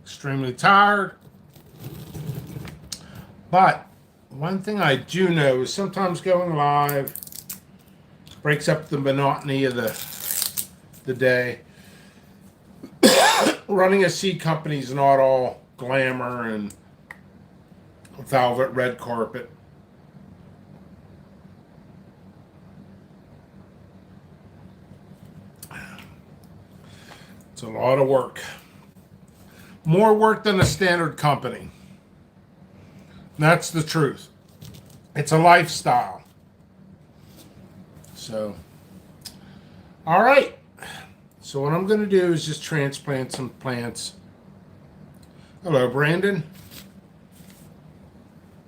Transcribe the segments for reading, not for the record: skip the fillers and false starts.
extremely tired. But one thing I do know is sometimes going live breaks up the monotony of the day. Running a seed company is not all glamour and velvet red carpet. It's a lot of work. More work than a standard company. That's the truth. It's a lifestyle. So, all right. So what I'm going to do is just transplant some plants. Hello, Brandon.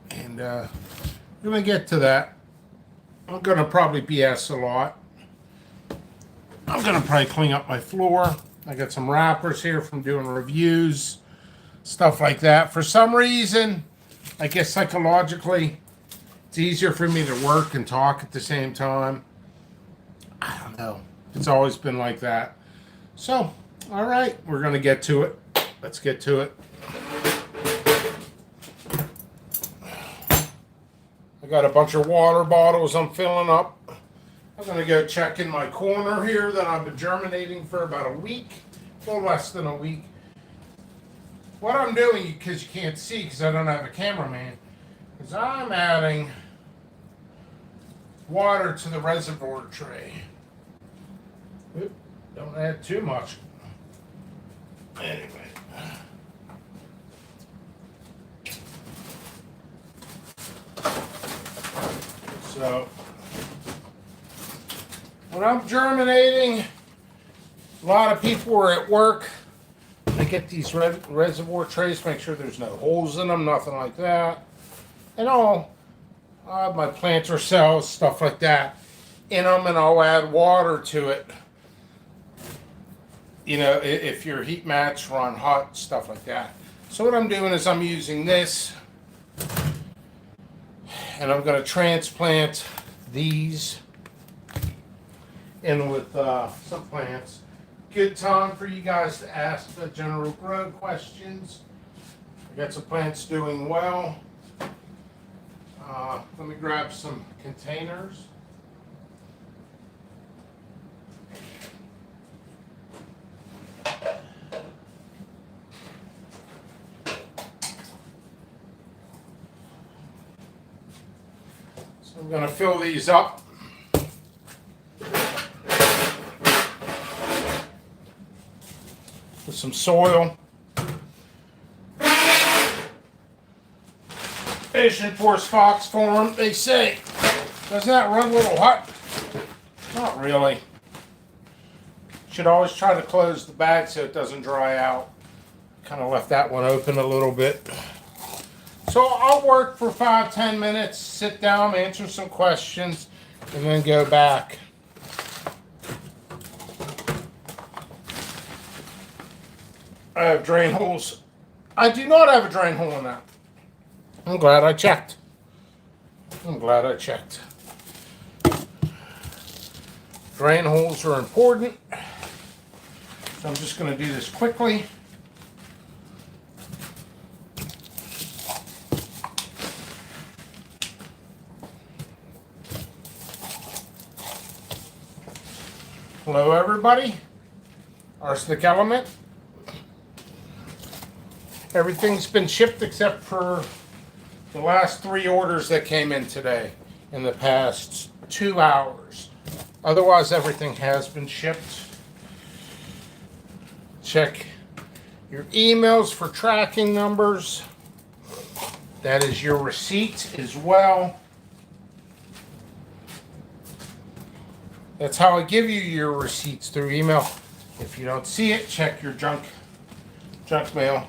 And we're going to get to that. I'm going to probably BS a lot. I'm going to probably clean up my floor. I got some wrappers here from doing reviews, stuff like that. For some reason, I guess psychologically, it's easier for me to work and talk at the same time. I don't know. It's always been like that. So, all right, we're going to get to it. Let's get to it. I got a bunch of water bottles I'm filling up. I'm going to go check in my corner here that I've been germinating for about a week, or less than a week. What I'm doing, because you can't see because I don't have a cameraman, is I'm adding water to the reservoir tray. Oop, don't add too much. Anyway. So, when I'm germinating, a lot of people are at work. I get these reservoir trays, make sure there's no holes in them, nothing like that. And I'll have my planter cells, stuff like that, in them, and I'll add water to it. You know, if your heat mats run hot, stuff like that. So what I'm doing is I'm using this, and I'm going to transplant these in with some plants. Good time for you guys to ask the general grow questions. I got some plants doing well. Let me grab some containers. So I'm going to fill these up. With some soil. Asian force fox form, they say. Doesn't that run a little hot? Not really. Should always try to close the bag so it doesn't dry out. Kind of left that one open a little bit. So I'll work for 5-10 minutes, sit down, answer some questions, and then go back. I have drain holes. I do not have a drain hole in that. I'm glad I checked. Drain holes are important. So I'm just going to do this quickly. Hello, everybody. Arsenic element. Everything's been shipped except for the last 3 orders that came in today in the past 2 hours. Otherwise, everything has been shipped. Check your emails for tracking numbers. That is your receipt as well. That's how I give you your receipts, through email. If you don't see it, check your junk mail.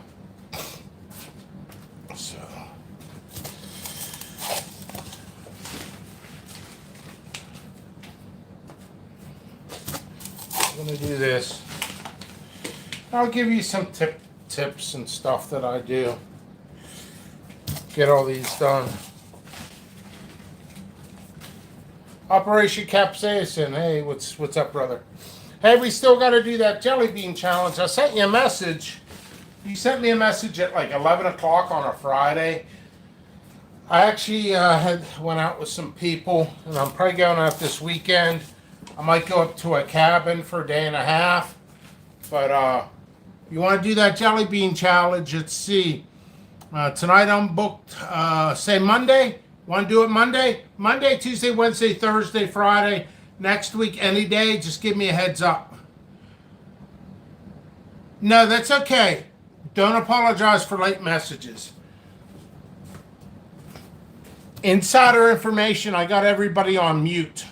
So, I'm gonna do this. I'll give you some tips and stuff that I do. Get all these done. Operation Capsaicin. Hey, what's up, brother? Hey, we still got to do that jelly bean challenge. I sent you a message He sent me a message at like 11 o'clock on a Friday. I actually had went out with some people, and I'm probably going out this weekend. I might go up to a cabin for a day and a half. But you want to do that jelly bean challenge? Let's see. Tonight I'm booked, say Monday. Want to do it Monday? Monday, Tuesday, Wednesday, Thursday, Friday. Next week, any day, just give me a heads up. No, that's okay. Don't apologize for late messages. Insider information, I got everybody on mute.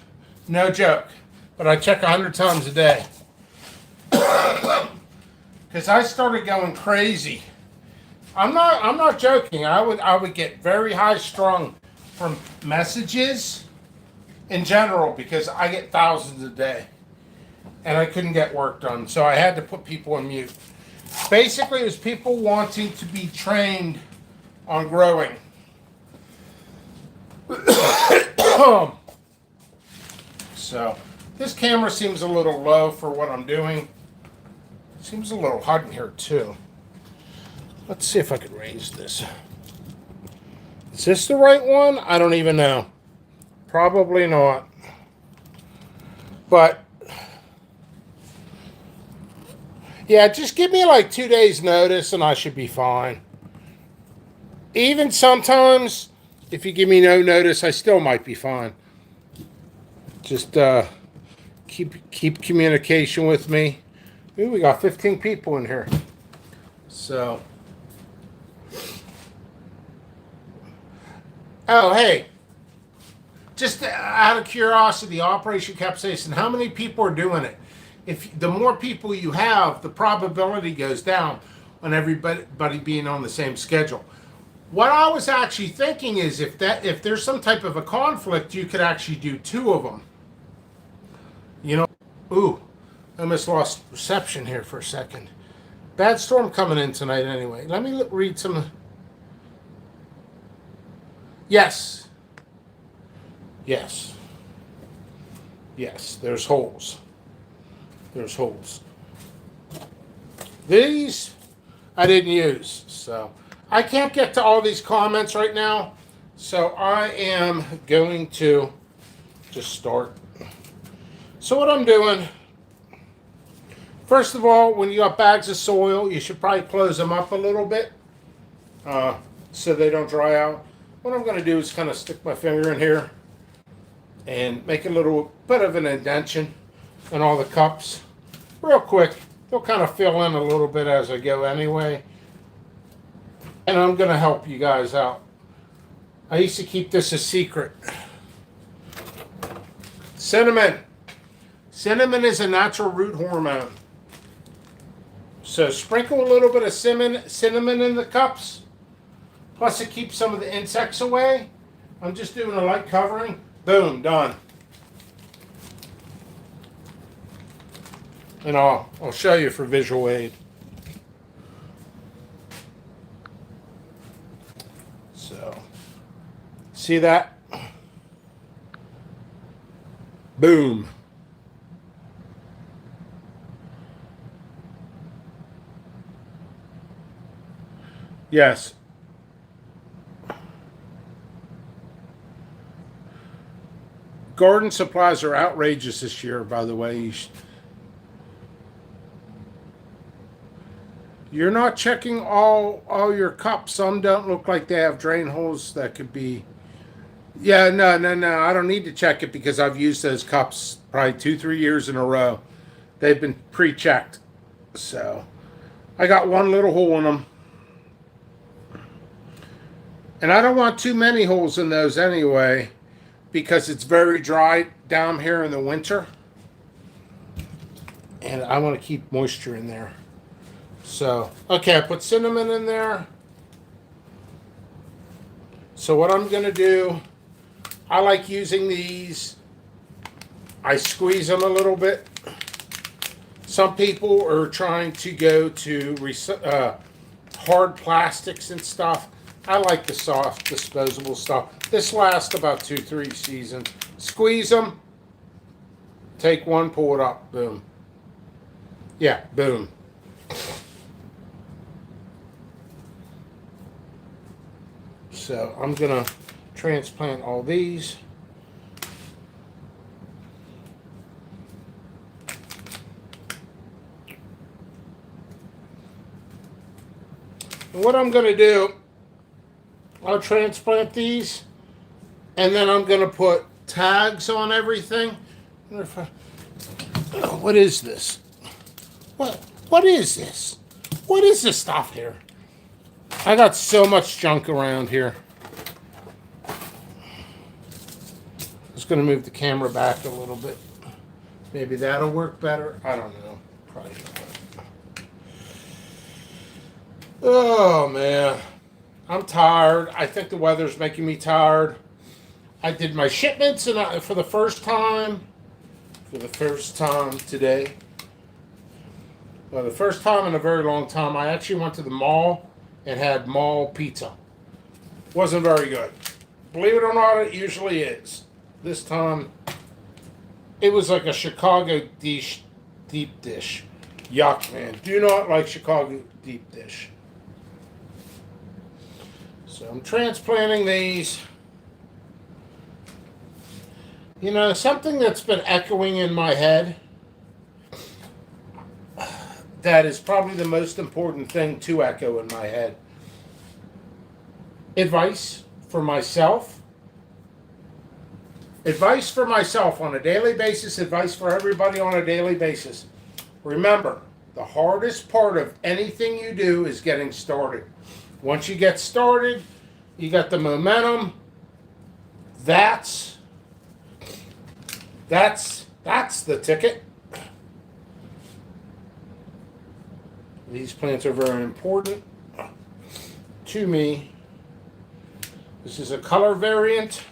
No joke. But I check 100 times a day. Because I started going crazy. I'm not joking. I would get very high strung from messages in general because I get thousands a day. And I couldn't get work done. So I had to put people on mute. Basically, it was people wanting to be trained on growing. So, this camera seems a little low for what I'm doing. Seems a little hot in here too. Let's see if I can raise this. Is this the right one? I don't even know. Probably not. But yeah, just give me like 2 days notice and I should be fine. Even sometimes, if you give me no notice, I still might be fine. Just keep communication with me. Ooh, we got 15 people in here. So. Oh, hey. Just out of curiosity, Operation Capsaicin, how many people are doing it? If the more people you have, the probability goes down on everybody being on the same schedule. What I was actually thinking is if there's some type of a conflict, you could actually do 2 of them. You know, ooh, I almost lost reception here for a second. Bad storm coming in tonight anyway. Let me read some. Yes. Yes. Yes, there's holes. There's holes. These I didn't use, so I can't get to all these comments right now. So I am going to just start. So what I'm doing, first of all, when you got bags of soil, you should probably close them up a little bit so they don't dry out. What I'm going to do is kind of stick my finger in here and make a little bit of an indentation in all the cups. Real quick, they'll kind of fill in a little bit as I go anyway. And I'm going to help you guys out. I used to keep this a secret. Cinnamon. Cinnamon is a natural root hormone. So sprinkle a little bit of cinnamon in the cups. Plus it keeps some of the insects away. I'm just doing a light covering. Boom, done. And I'll show you for visual aid. So, see that? Boom. Yes. Garden supplies are outrageous this year, by the way. You're not checking all your cups. Some don't look like they have drain holes that could be. Yeah, no. I don't need to check it because I've used those cups probably 2-3 years in a row. They've been pre-checked. So I got one little hole in them. And I don't want too many holes in those anyway because it's very dry down here in the winter. And I want to keep moisture in there. So, okay, I put cinnamon in there. So what I'm going to do, I like using these. I squeeze them a little bit. Some people are trying to go to hard plastics and stuff. I like the soft disposable stuff. This lasts about 2-3 seasons. Squeeze them. Take one, pull it up. Boom. Yeah, boom. So I'm going to transplant all these. And what I'm going to do, I'll transplant these, and then I'm going to put tags on everything. What is this? What is this? What is this stuff here? I got so much junk around here. Just going to move the camera back a little bit. Maybe that'll work better. I don't know. Probably not. Oh, man. I'm tired. I think the weather's making me tired. I did my shipments and for the first time. For the first time today. Well, the first time in a very long time, I actually went to the mall and had mall pizza. Wasn't very good. Believe it or not, it usually is. This time, it was like a Chicago deep dish. Yuck, man. Do not like Chicago deep dish. So I'm transplanting these. You know, something that's been echoing in my head that is probably the most important thing to echo in my head. Advice for myself. Advice for myself on a daily basis. Advice for everybody on a daily basis. Remember, the hardest part of anything you do is getting started. Once you get started, you got the momentum. That's the ticket. These plants are very important to me. This is a color variant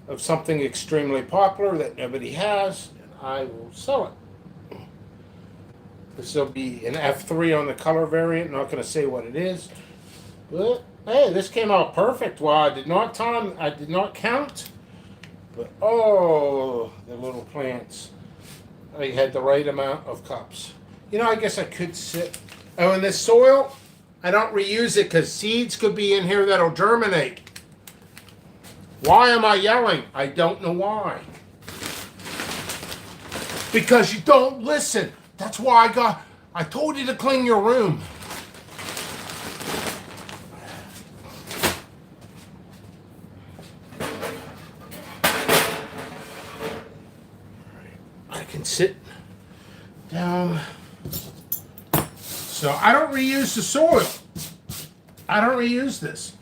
of something extremely popular that nobody has, and I will sell it. This will be an F3 on the color variant. Not going to say what it is, but hey, this came out perfect. Well, I did not count, but oh, the little plants. I had the right amount of cups. You know, I guess I could sit. Oh, and this soil, I don't reuse it because seeds could be in here that'll germinate. Why am I yelling? I don't know why. Because you don't listen. That's why I told you to clean your room. I can sit down. So I don't reuse the soil. I don't reuse this.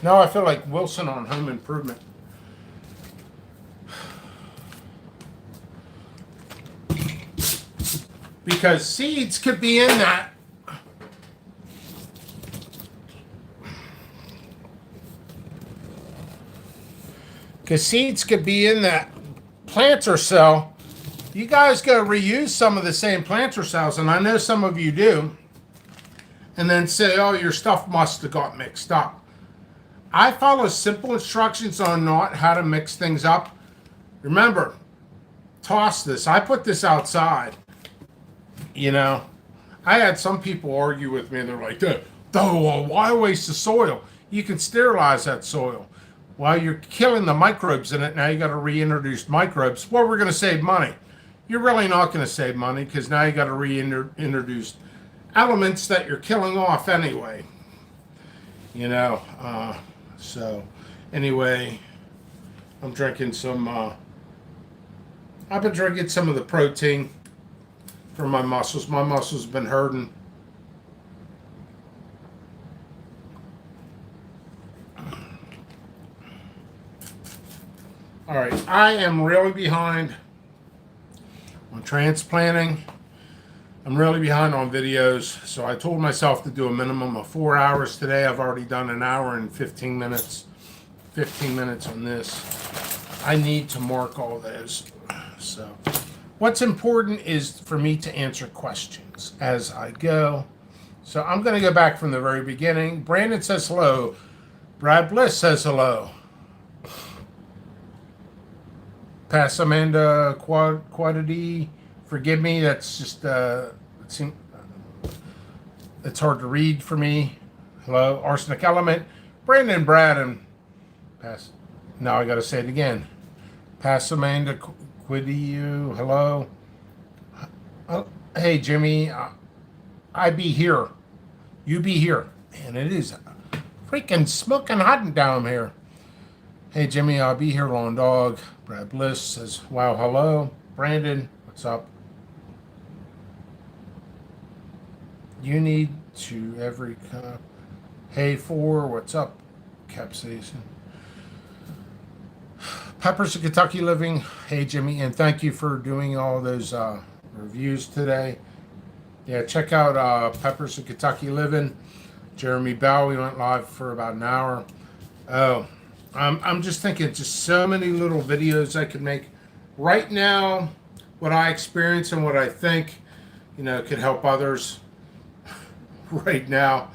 Now I feel like Wilson on Home Improvement. Because seeds could be in that. Because seeds could be in that planter cell. You guys got to reuse some of the same planter cells, and I know some of you do, and then say, oh, your stuff must have got mixed up. I follow simple instructions on not how to mix things up. Remember, toss this. I put this outside. You know, I had some people argue with me, and they're like, oh, why waste the soil? You can sterilize that soil. While you're killing the microbes in it, now you got to reintroduce microbes. Well, we're going to save money. You're really not going to save money because now you got to reintroduce elements that you're killing off anyway. You know, so anyway, I'm drinking some, I've been drinking some of the protein for my muscles. My muscles have been hurting. All right, I am really behind on transplanting. I'm really behind on videos, so I told myself to do a minimum of 4 hours today. I've already done an hour and 15 minutes. 15 minutes on this. I need to mark all those. So what's important is for me to answer questions as I go. So I'm going to go back from the very beginning. Brandon says hello. Brad Bliss says hello. Pass Amanda Quantity. Forgive me. That's just it's hard to read for me. hello. Arsenic Element, Brandon, Brad, and Pass. Now I got to say it again. Passamanda Quidiu, hello. Hey, Jimmy, I be here. You be here. Man, it is freaking smoking hot down here. Hey, Jimmy, I'll be here, Long Dog. Brad Bliss says, wow, hello. Brandon, what's up? You need to every cup. Hey, four, what's up? Capsaicin. Peppers of Kentucky Living. Hey, Jimmy, and thank you for doing all those reviews today. Yeah, check out Peppers of Kentucky Living. Jeremy Bell, we went live for about an hour. Oh, I'm just thinking just so many little videos I could make. Right now, what I experience and what I think, could help others. Right now,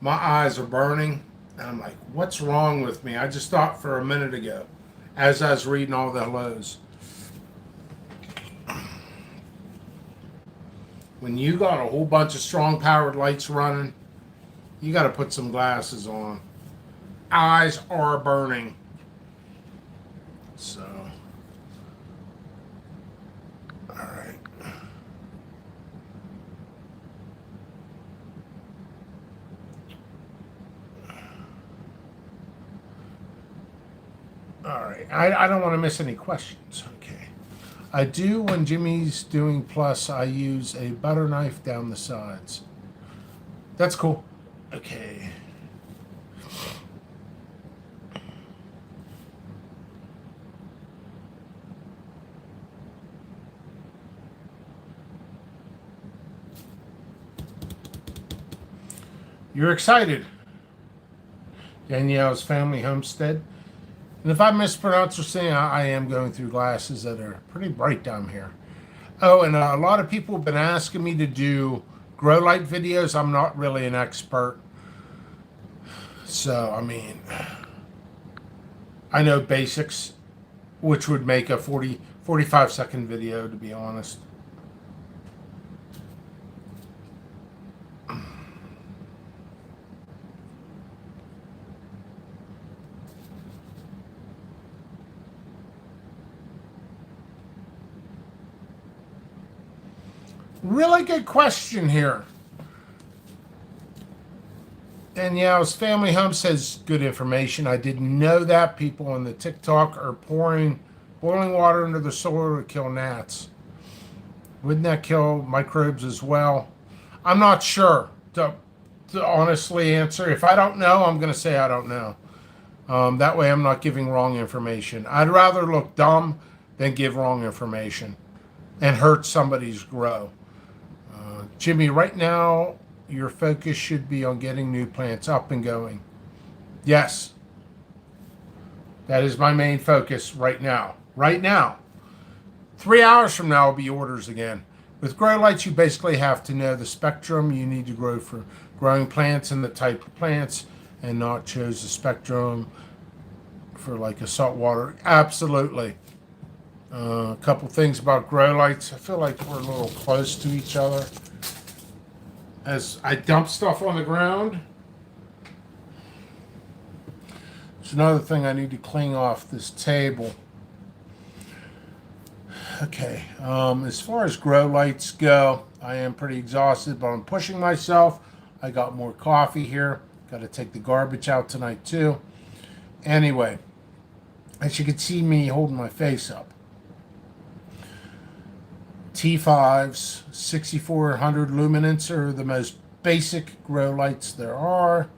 my eyes are burning. And I'm like, what's wrong with me? I just thought for a minute ago, as I was reading all the hellos. When you got a whole bunch of strong powered lights running, you got to put some glasses on. Eyes are burning. So, all right. All right. I don't want to miss any questions. Okay. I do when Jimmy's doing plus, I use a butter knife down the sides. That's cool. Okay. You're excited. Danielle's family homestead. And if I mispronounce or saying, I am going through glasses that are pretty bright down here. Oh, and a lot of people have been asking me to do grow light videos. I'm not really an expert. So, I mean, I know basics, which would make a 45-second video, to be honest. Really good question here. Danielle's family home says good information. I didn't know that. People on the TikTok are pouring boiling water into the soil to kill gnats. Wouldn't that kill microbes as well? I'm not sure to honestly answer. If I don't know, I'm going to say I don't know. That way I'm not giving wrong information. I'd rather look dumb than give wrong information and hurt somebody's grow. Jimmy, right now, your focus should be on getting new plants up and going. Yes. That is my main focus right now. Right now. 3 hours from now will be orders again. With grow lights, you basically have to know the spectrum you need to grow for growing plants and the type of plants, and not choose the spectrum for like a saltwater. Absolutely. A couple things about grow lights. I feel like we're a little close to each other. As I dump stuff on the ground. There's another thing I need to clean off this table. Okay, as far as grow lights go, I am pretty exhausted, but I'm pushing myself. I got more coffee here. Got to take the garbage out tonight too. Anyway, as you can see me holding my face up. T5s, 6400 luminance are the most basic grow lights there are.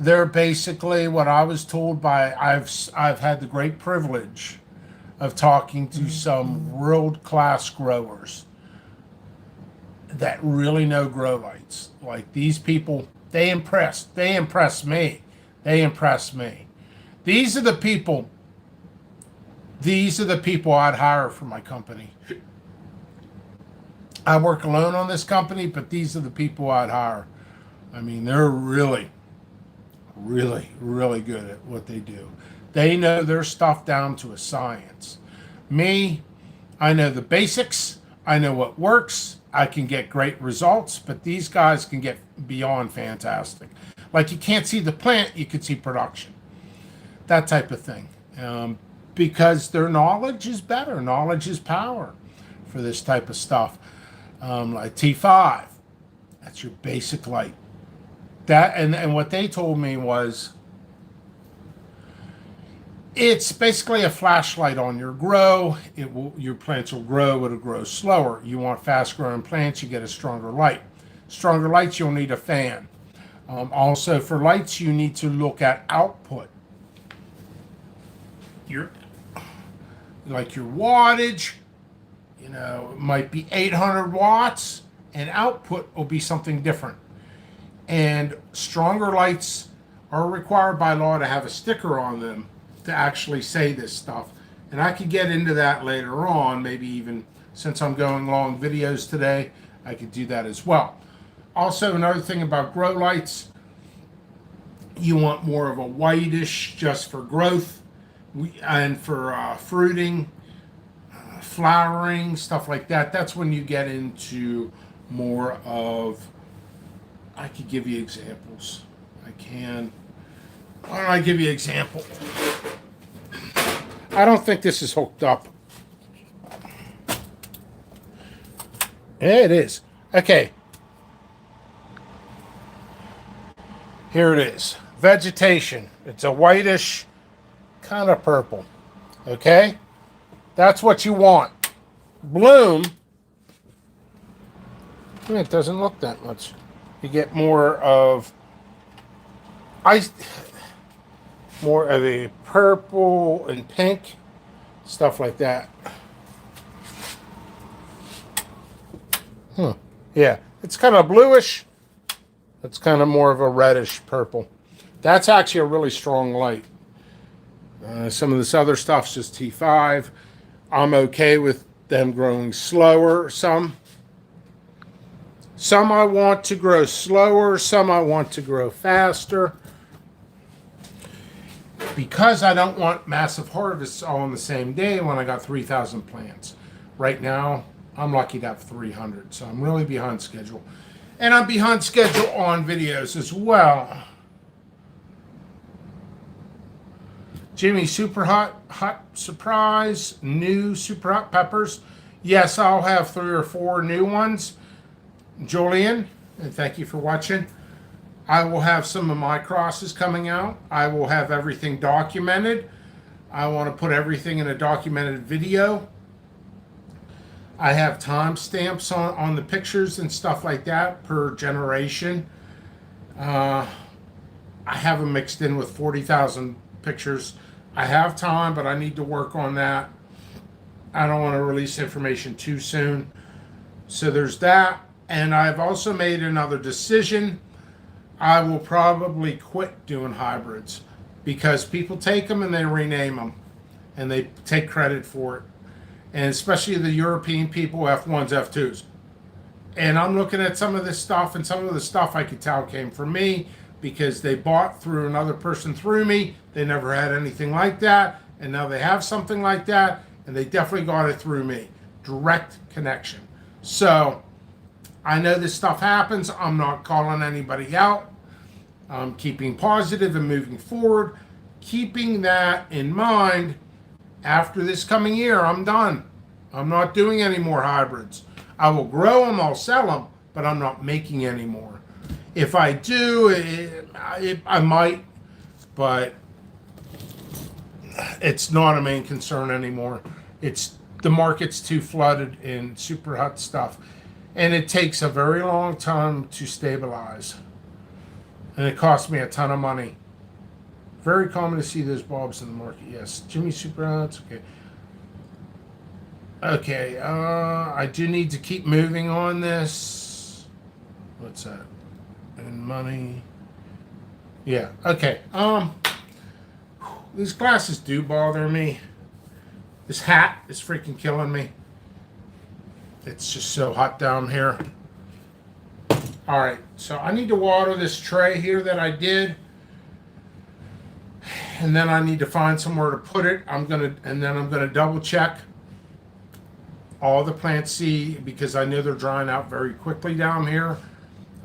They're basically what I was told by, I've had the great privilege of talking to some world-class growers that really know grow lights. Like these people, they impress me. They impress me. These are the people I'd hire for my company. I work alone on this company, but these are the people I'd hire. I mean, they're really, really, really good at what they do. They know their stuff down to a science. Me, I know the basics. I know what works. I can get great results, but these guys can get beyond fantastic. Like you can't see the plant, you can see production. That type of thing. Because their knowledge is better. Knowledge is power for this type of stuff. Like T5, that's your basic light. That and what they told me was it's basically a flashlight on your grow. Your plants will grow, it'll grow slower. You want fast growing plants, you get a stronger light. Stronger lights, you'll need a fan. Also for lights, you need to look at output. Like your wattage, it might be 800 watts, and output will be something different. And stronger lights are required by law to have a sticker on them to actually say this stuff. And I could get into that later on, maybe even since I'm going long videos today, I could do that as well. Also, another thing about grow lights, you want more of a whitish just for growth and for fruiting, flowering, stuff like that. That's when you get into more of, I could give you examples. I can. Why don't I give you an example? I don't think this is hooked up. Yeah, it is. Okay. Here it is. Vegetation. It's a whitish kind of purple. Okay? That's what you want. Bloom. It doesn't look that much. You get more of more of a purple and pink, stuff like that. Yeah, it's kind of bluish. It's kind of more of a reddish purple. That's actually a really strong light. Some of this other stuff's just T5. I'm okay with them growing slower. Some I want to grow slower. Some I want to grow faster. Because I don't want massive harvests all on the same day when I got 3,000 plants. Right now, I'm lucky to have 300, so I'm really behind schedule. And I'm behind schedule on videos as well. Jimmy, super hot surprise, new super hot peppers. Yes, I'll have 3 or 4 new ones. Julian, and thank you for watching. I will have some of my crosses coming out. I will have everything documented. I want to put everything in a documented video. I have timestamps on the pictures and stuff like that per generation. I have them mixed in with 40,000 pictures. I have time, but I need to work on that. I don't want to release information too soon. So there's that. And I've also made another decision. I will probably quit doing hybrids because people take them and they rename them and they take credit for it. And especially the European people, F1s, F2s. And I'm looking at some of this stuff, and some of the stuff I could tell came from me because they bought through another person through me. They never had anything like that, and now they have something like that, and they definitely got it through me. Direct connection. So I know this stuff happens. I'm not calling anybody out. I'm keeping positive and moving forward. Keeping that in mind, after this coming year, I'm done. I'm not doing any more hybrids. I will grow them, I'll sell them, but I'm not making any more. If I do, I might, but it's not a main concern anymore. The market's too flooded in super hot stuff, and it takes a very long time to stabilize, and it costs me a ton of money. Very common to see those bulbs in the market. Yes, Jimmy super hot. Okay. Okay, I do need to keep moving on this. What's that? And money. Yeah, okay. These glasses do bother me. This hat is freaking killing me. It's just so hot down here. All right, so I need to water this tray here that I did. And then I need to find somewhere to put it. I'm gonna double check all the plant seed because I know they're drying out very quickly down here.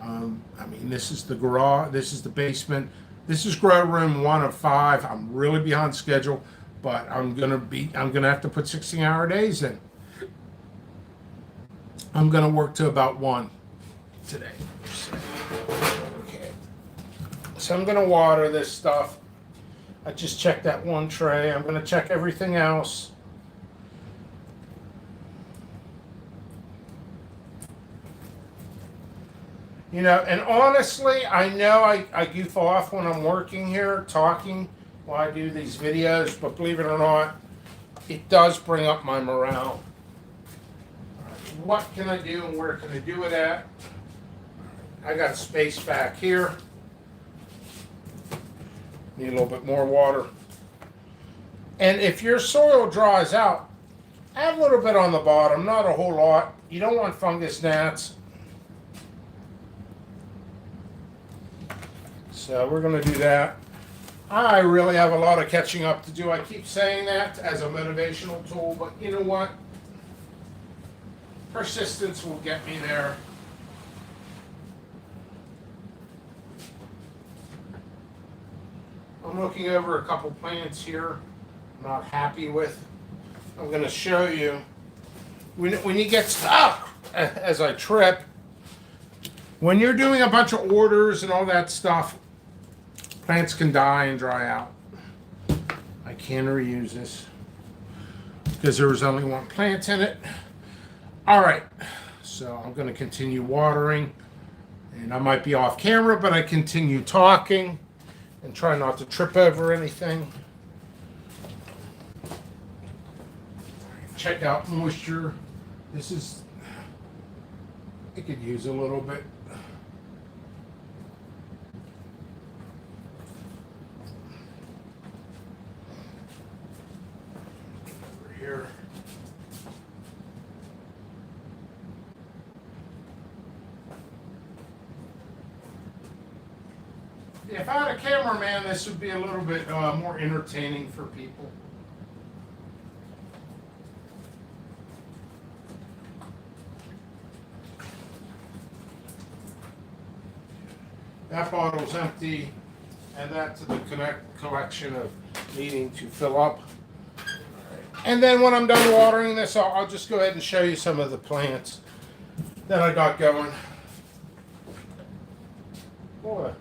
I mean, this is the garage, this is the basement, this is grow room 1 of 5. I'm really behind schedule, but I'm gonna have to put 16-hour days in. I'm gonna work to about 1 today. Okay. So I'm gonna water this stuff. I just checked that one tray. I'm gonna check everything else. You know, and honestly, I know I goof off when I'm working here, talking while I do these videos, but believe it or not, it does bring up my morale. What can I do and where can I do it at? I got space back here. Need a little bit more water. And if your soil dries out, add a little bit on the bottom, not a whole lot. You don't want fungus gnats. So we're going to do that. I really have a lot of catching up to do. I keep saying that as a motivational tool, but you know what? Persistence will get me there. I'm looking over a couple plants here I'm not happy with. I'm going to show you. When you get stuck, as I trip, when you're doing a bunch of orders and all that stuff, plants can die and dry out. I can't reuse this because there was only one plant in it. All right, so I'm going to continue watering, and I might be off camera, but I continue talking and try not to trip over anything. Check out moisture. It could use a little bit. Over here. If I had a cameraman, this would be a little bit more entertaining for people. That bottle's empty, and that's the collection of needing to fill up. And then when I'm done watering this, I'll just go ahead and show you some of the plants that I got going. Boy,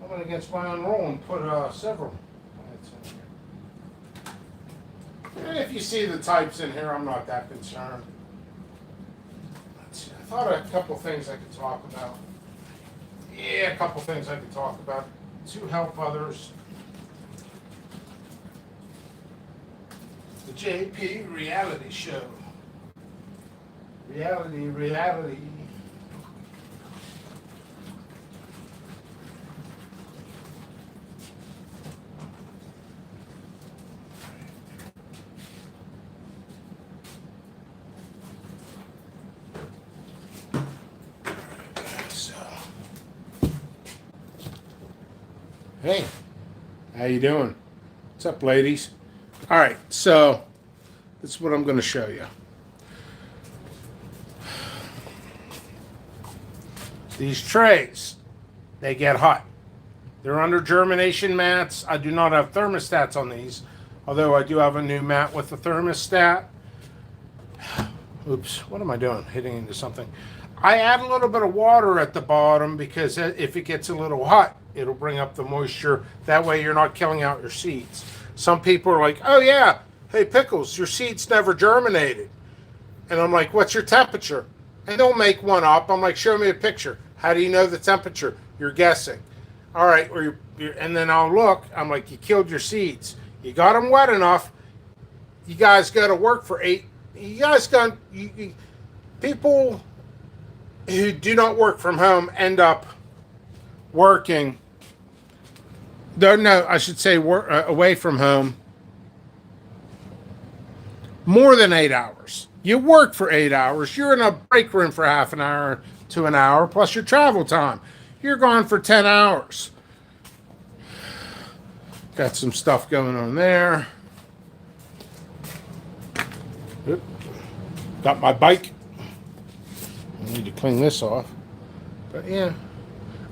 I went against my own rule and put several plants in here. And if you see the types in here, I'm not that concerned. Let's see, I thought a couple things I could talk about. Yeah, a couple things I could talk about to help others. The JP reality show. Reality. Hey, how you doing? What's up, ladies? All right, so this is what I'm going to show you. These trays, they get hot. They're under germination mats. I do not have thermostats on these, although I do have a new mat with a thermostat. Oops, what am I doing? Hitting into something. I add a little bit of water at the bottom because if it gets a little hot, it'll bring up the moisture. That way you're not killing out your seeds. Some people are like, oh yeah, hey Pickles, your seeds never germinated. And I'm like, what's your temperature? And they'll make one up. I'm like, show me a picture. How do you know the temperature? You're guessing. All right, and then I'll look. I'm like, you killed your seeds. You got them wet enough. You guys got to work for 8. You guys got, people who do not work from home end up working. No, I should say away from home more than 8 hours. You work for 8 hours. You're in a break room for half an hour to an hour, plus your travel time. You're gone for 10 hours. Got some stuff going on there. Oop. Got my bike. I need to clean this off. But yeah,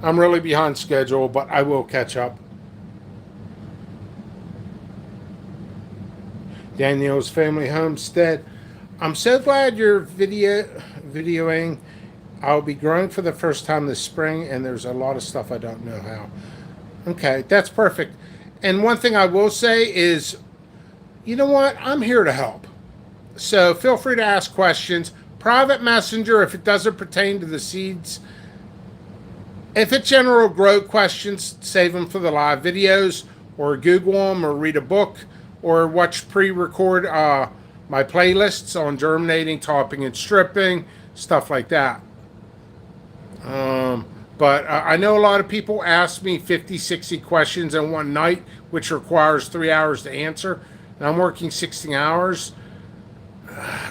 I'm really behind schedule, but I will catch up. Daniel's Family Homestead. I'm so glad you're videoing. I'll be growing for the first time this spring, and there's a lot of stuff I don't know how. Okay, that's perfect. And one thing I will say is, you know what? I'm here to help. So feel free to ask questions. Private messenger if it doesn't pertain to the seeds. If it's general grow questions, save them for the live videos, or Google them, or read a book, or watch pre-record my playlists on germinating, topping, and stripping, stuff like that. But I know a lot of people ask me 50, 60 questions in one night, which requires 3 hours to answer. And I'm working 16 hours.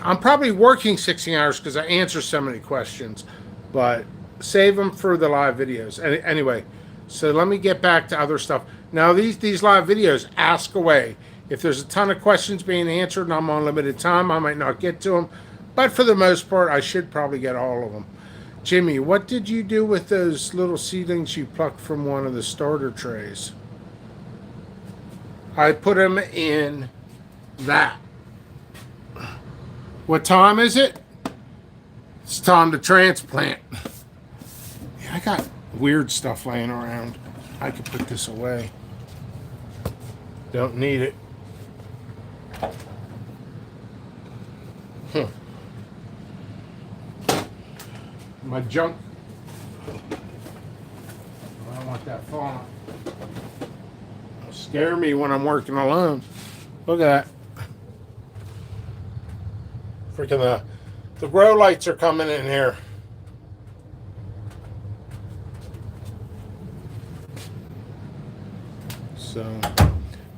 I'm probably working 16 hours because I answer so many questions. But save them for the live videos. Anyway, so let me get back to other stuff. Now, these live videos, ask away. If there's a ton of questions being answered and I'm on limited time, I might not get to them. But for the most part, I should probably get all of them. Jimmy, what did you do with those little seedlings you plucked from one of the starter trays? I put them in that. What time is it? It's time to transplant. Yeah, I got weird stuff laying around. I could put this away. Don't need it. My junk. I don't want that falling. It'll scare me when I'm working alone. Look at that. Freaking the grow lights are coming in here. So,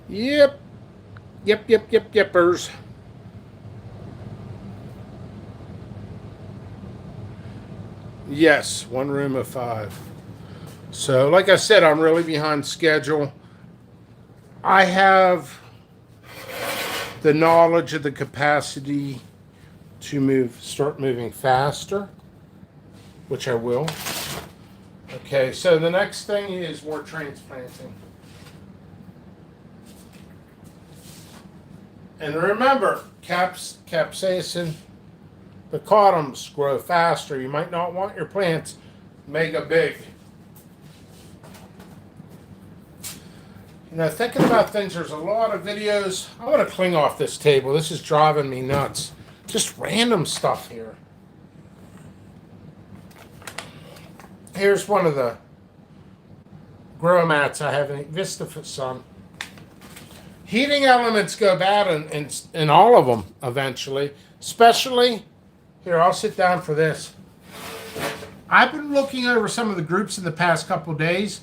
yepers. Yes, 1 room of 5. So, like I said, I'm really behind schedule. I have the knowledge of the capacity to start moving faster, which I will. Okay, so the next thing is more transplanting. And remember, capsaicin, the cotums grow faster. You might not want your plants mega big. You know, thinking about things, there's a lot of videos. I want to clean off this table. This is driving me nuts. Just random stuff here. Here's one of the grow mats I have in Vista Sun. Heating elements go bad in all of them eventually. Especially, here, I'll sit down for this. I've been looking over some of the groups in the past couple days.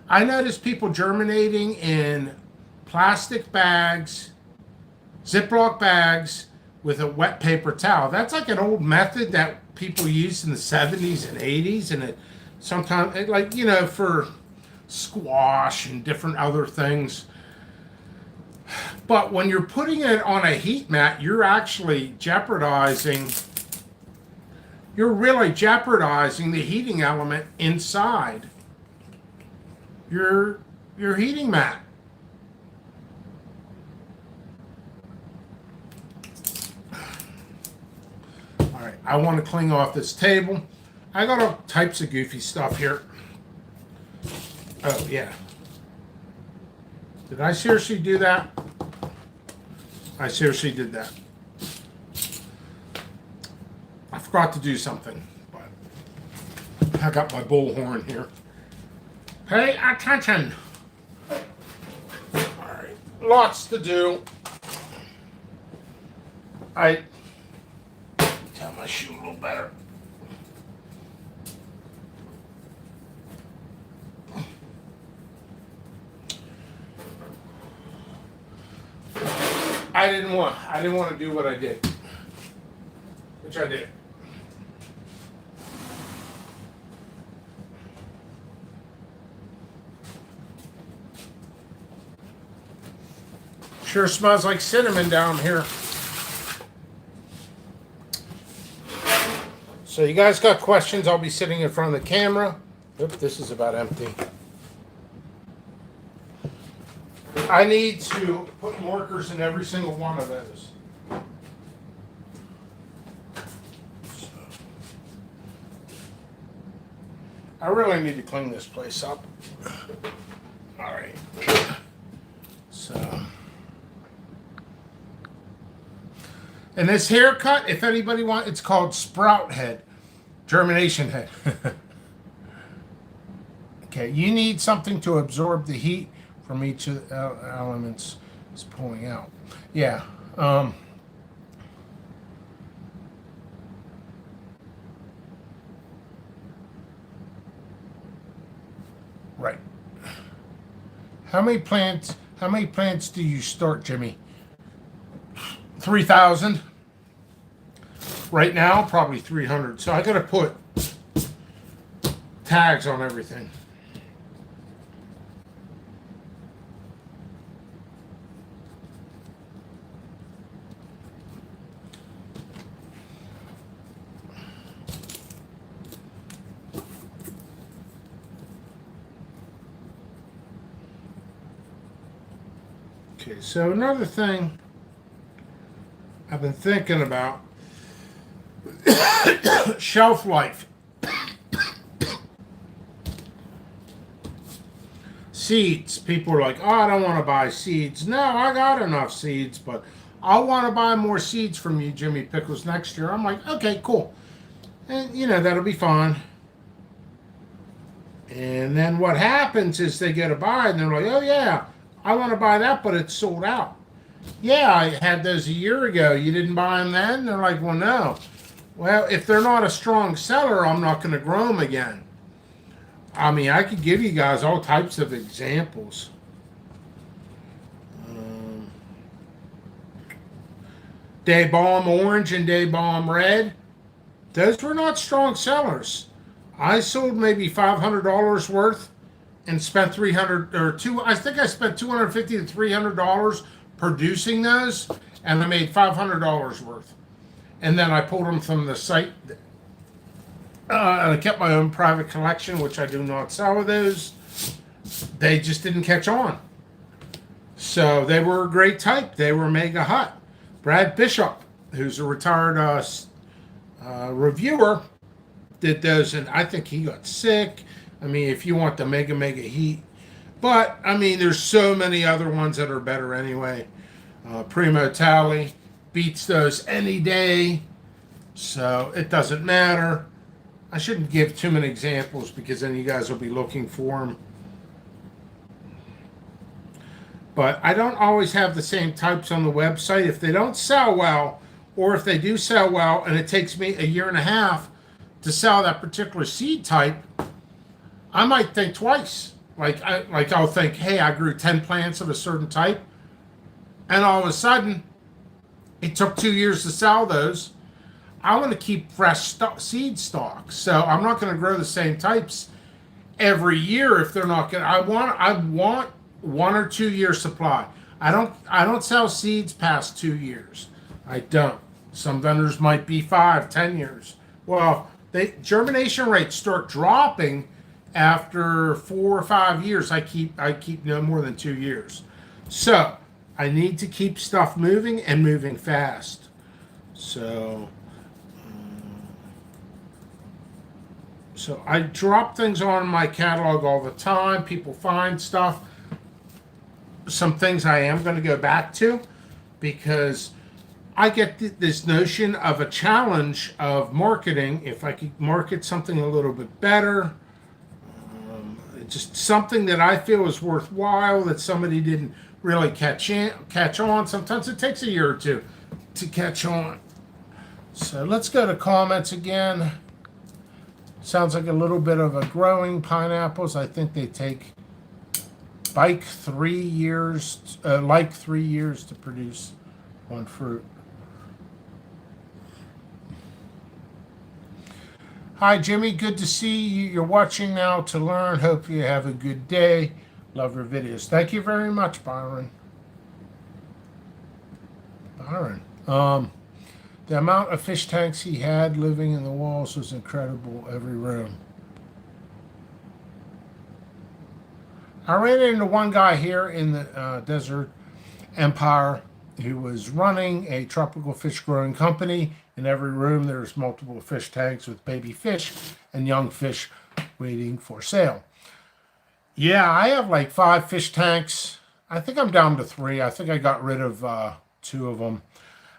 I noticed people germinating in plastic bags, Ziploc bags, with a wet paper towel. That's like an old method that people used in the 70s and 80s, and it sometimes, like, you know, for squash and different other things. But when you're putting it on a heat mat, you're really jeopardizing the heating element inside your heating mat. All right, I want to clean off this table. I got all types of goofy stuff here. Oh, yeah. Did I seriously do that? I seriously did that. I forgot to do something, but I got my bullhorn here. Pay attention. All right, lots to do. I tie my shoe a little better. I didn't want to do what I did, which I did. Sure smells like cinnamon down here. So you guys got questions? I'll be sitting in front of the camera. Oops, this is about empty. I need to put markers in every single one of those. So, I really need to clean this place up. All right. So, and this haircut, if anybody wants, it's called sprout head, germination head. Okay, you need something to absorb the heat from each of the elements is pulling out. Yeah. Right. How many plants do you start, Jimmy? 3,000. Right now, probably 300. So I got to put tags on everything. Okay, so another thing I've been thinking about, shelf life. Seeds. People are like, oh, I don't want to buy seeds. No, I got enough seeds, but I want to buy more seeds from you, Jimmy Pickles, next year. I'm like, okay, cool. And, that'll be fine. And then what happens is they get a buy, and they're like, oh, yeah, I want to buy that, but it's sold out. Yeah, I had those a year ago. You didn't buy them then? They're like, well, no. Well, if they're not a strong seller, I'm not going to grow them again. I mean, I could give you guys all types of examples. Day Balm Orange and Day Balm Red, those were not strong sellers. I sold maybe $500 worth and spent I think I spent $250 to $300 producing those, and I made $500 worth. And then I pulled them from the site. And I kept my own private collection, which I do not sell of those. They just didn't catch on. So they were a great type. They were mega hot. Brad Bishop, who's a retired reviewer, did those, and I think he got sick. I mean, if you want the mega heat. But, I mean, there's so many other ones that are better anyway. Primo Tally beats those any day. So it doesn't matter. I shouldn't give too many examples because then you guys will be looking for them. But I don't always have the same types on the website. If they don't sell well, or if they do sell well and it takes me a year and a half to sell that particular seed type, I might think twice. I'll think, hey, I grew 10 plants of a certain type, and all of a sudden, it took 2 years to sell those. I want to keep fresh seed stock, so I'm not going to grow the same types every year if they're not going. I want 1 or 2 year supply. I don't sell seeds past 2 years. I don't. Some vendors might be 5, 10 years. Well, germination rates start dropping after 4 or 5 years. I keep no more than 2 years. So I need to keep stuff moving and moving fast. So I drop things on my catalog all the time. People find stuff. Some things I am going to go back to because I get this notion of a challenge of marketing. If I could market something a little bit better, just something that I feel is worthwhile that somebody didn't really catch on. Sometimes it takes a year or two to catch on. So let's go to comments again. Sounds like a little bit of a growing pineapples. I think they take like 3 years to produce one fruit. Hi, Jimmy. Good to see you. You're watching now to learn. Hope you have a good day. Love your videos. Thank you very much, Byron. The amount of fish tanks he had living in the walls was incredible, every room. I ran into one guy here in the Desert Empire who was running a tropical fish growing company. In every room, there's multiple fish tanks with baby fish and young fish waiting for sale. Yeah, I have like 5 fish tanks. I think I'm down to 3. I think I got rid of 2 of them.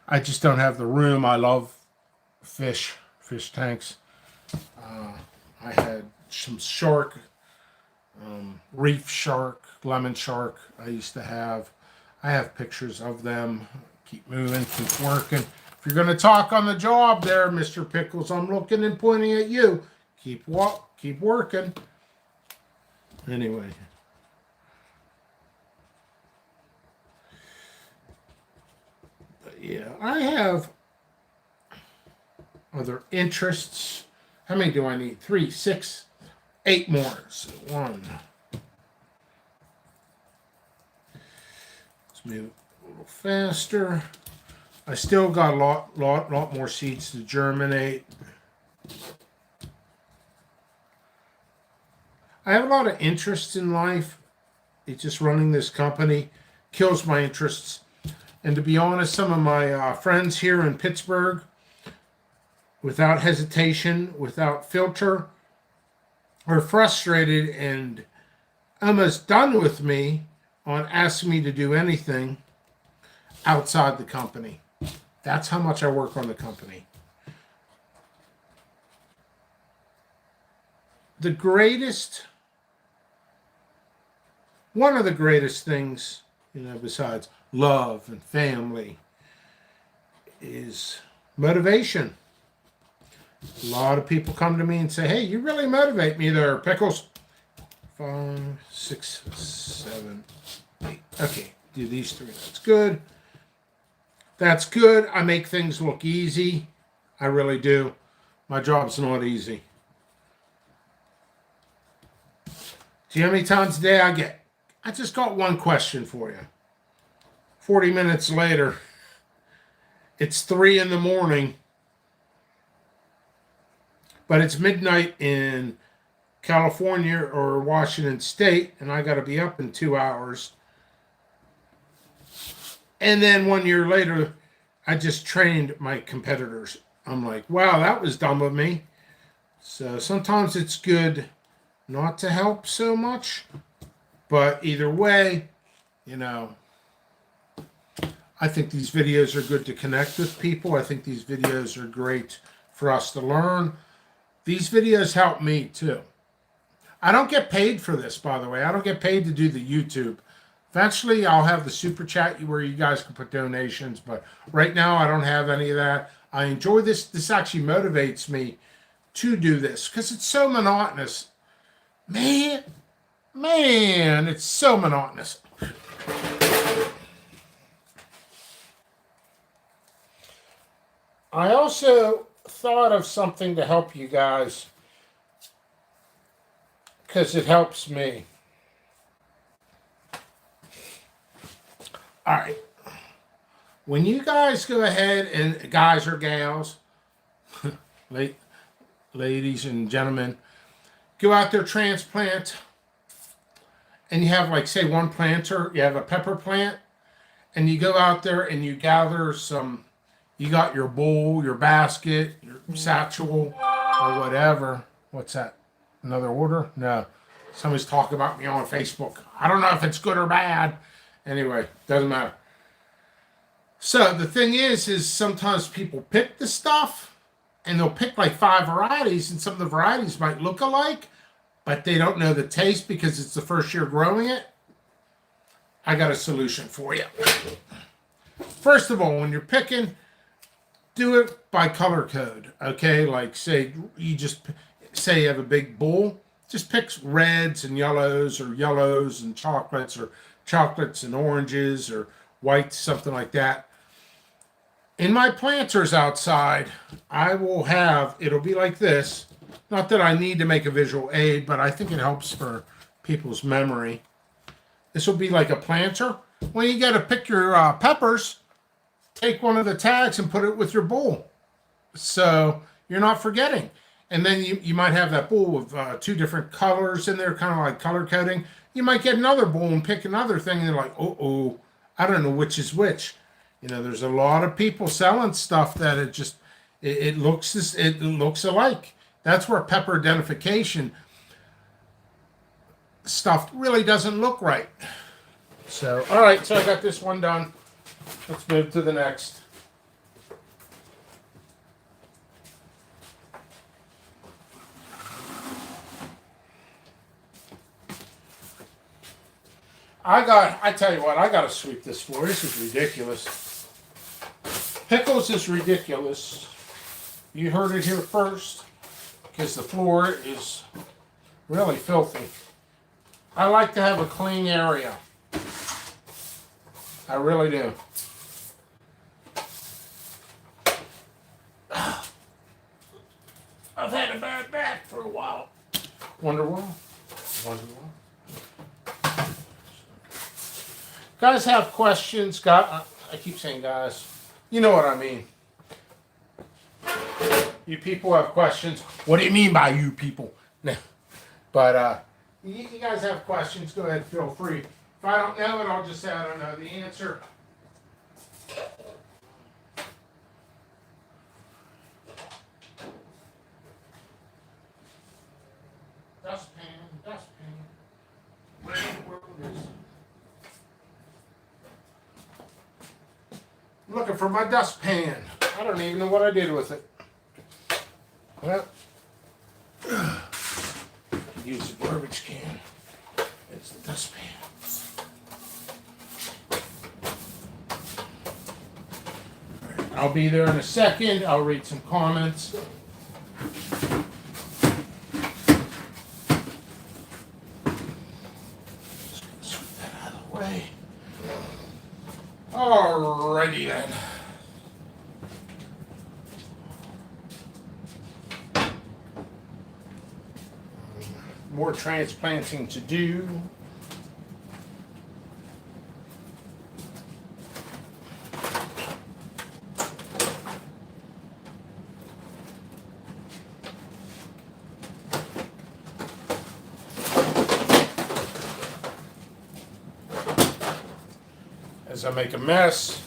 I just don't have the room. I love fish tanks. I had some shark, reef shark, lemon shark I used to have. I have pictures of them. Keep moving, keep working. If you're going to talk on the job there, Mr. Pickles, I'm looking and pointing at you. Keep working. Anyway. But yeah, I have other interests. How many do I need? 3, 6, 8 more. So 1. Let's move a little faster. I still got a lot more seeds to germinate. I have a lot of interests in life. It's just running this company kills my interests. And to be honest, some of my friends here in Pittsburgh, without hesitation, without filter, are frustrated and almost done with me on asking me to do anything outside the company. That's how much I work on the company. One of the greatest things, besides love and family, is motivation. A lot of people come to me and say, hey, you really motivate me there, Pickles. 5, 6, 7, 8. Okay, do these 3. That's good. That's good. I make things look easy. I really do. My job's not easy. Do you know how many times a day I get? I just got one question for you. 40 minutes later, it's 3 in the morning, but it's midnight in California or Washington State, and I got to be up in 2 hours. And then 1 year later, I just trained my competitors. I'm like, wow, that was dumb of me. So sometimes it's good not to help so much. But either way, I think these videos are good to connect with people. I think these videos are great for us to learn. These videos help me too. I don't get paid for this, by the way. I don't get paid to do the YouTube. Eventually, I'll have the super chat where you guys can put donations, but right now I don't have any of that. I enjoy this. This actually motivates me to do this because it's so monotonous. Man, it's so monotonous. I also thought of something to help you guys because it helps me. All right. When you guys go ahead and guys or gals, ladies and gentlemen, go out there, transplant, and you have like, say, one planter, you have a pepper plant, and you go out there and you gather some, you got your bowl, your basket, your satchel, or whatever. What's that? Another order? No. Somebody's talking about me on Facebook. I don't know if it's good or bad. Anyway, doesn't matter. So the thing is sometimes people pick the stuff and they'll pick like 5 varieties, and some of the varieties might look alike, but they don't know the taste because it's the first year growing it. I got a solution for you. First of all, when you're picking, do it by color code, okay? Like say you have a big bowl, just pick reds and yellows, or yellows and chocolates, or chocolates and oranges, or whites, something like that. In my planters outside, it'll be like this. Not that I need to make a visual aid, but I think it helps for people's memory. This will be like a planter. When you got to pick your peppers, take one of the tags and put it with your bowl. So you're not forgetting. And then you might have that bowl with two different colors in there, kind of like color coding. You might get another bowl and pick another thing, and you're like, oh, I don't know which is which. There's a lot of people selling stuff that it looks alike. That's where pepper identification stuff really doesn't look right. So, all right, so I got this one done. Let's move to the next. I tell you what, I gotta sweep this floor. This is ridiculous. Pickles is ridiculous. You heard it here first, because the floor is really filthy. I like to have a clean area. I really do. I've had a bad back for a while. Wonder why? Guys have questions. I keep saying guys. You know what I mean. You people have questions. What do you mean by you people? No. But you guys have questions, go ahead, feel free. If I don't know it, I'll just say I don't know the answer. Dustpan. Where is it? I'm looking for my dustpan. I don't even know what I did with it. Well, use a garbage can. It's the dustpan. Right, I'll be there in a second. I'll read some comments. Sweep that out of the way. Alrighty then. More transplanting to do. As I make a mess,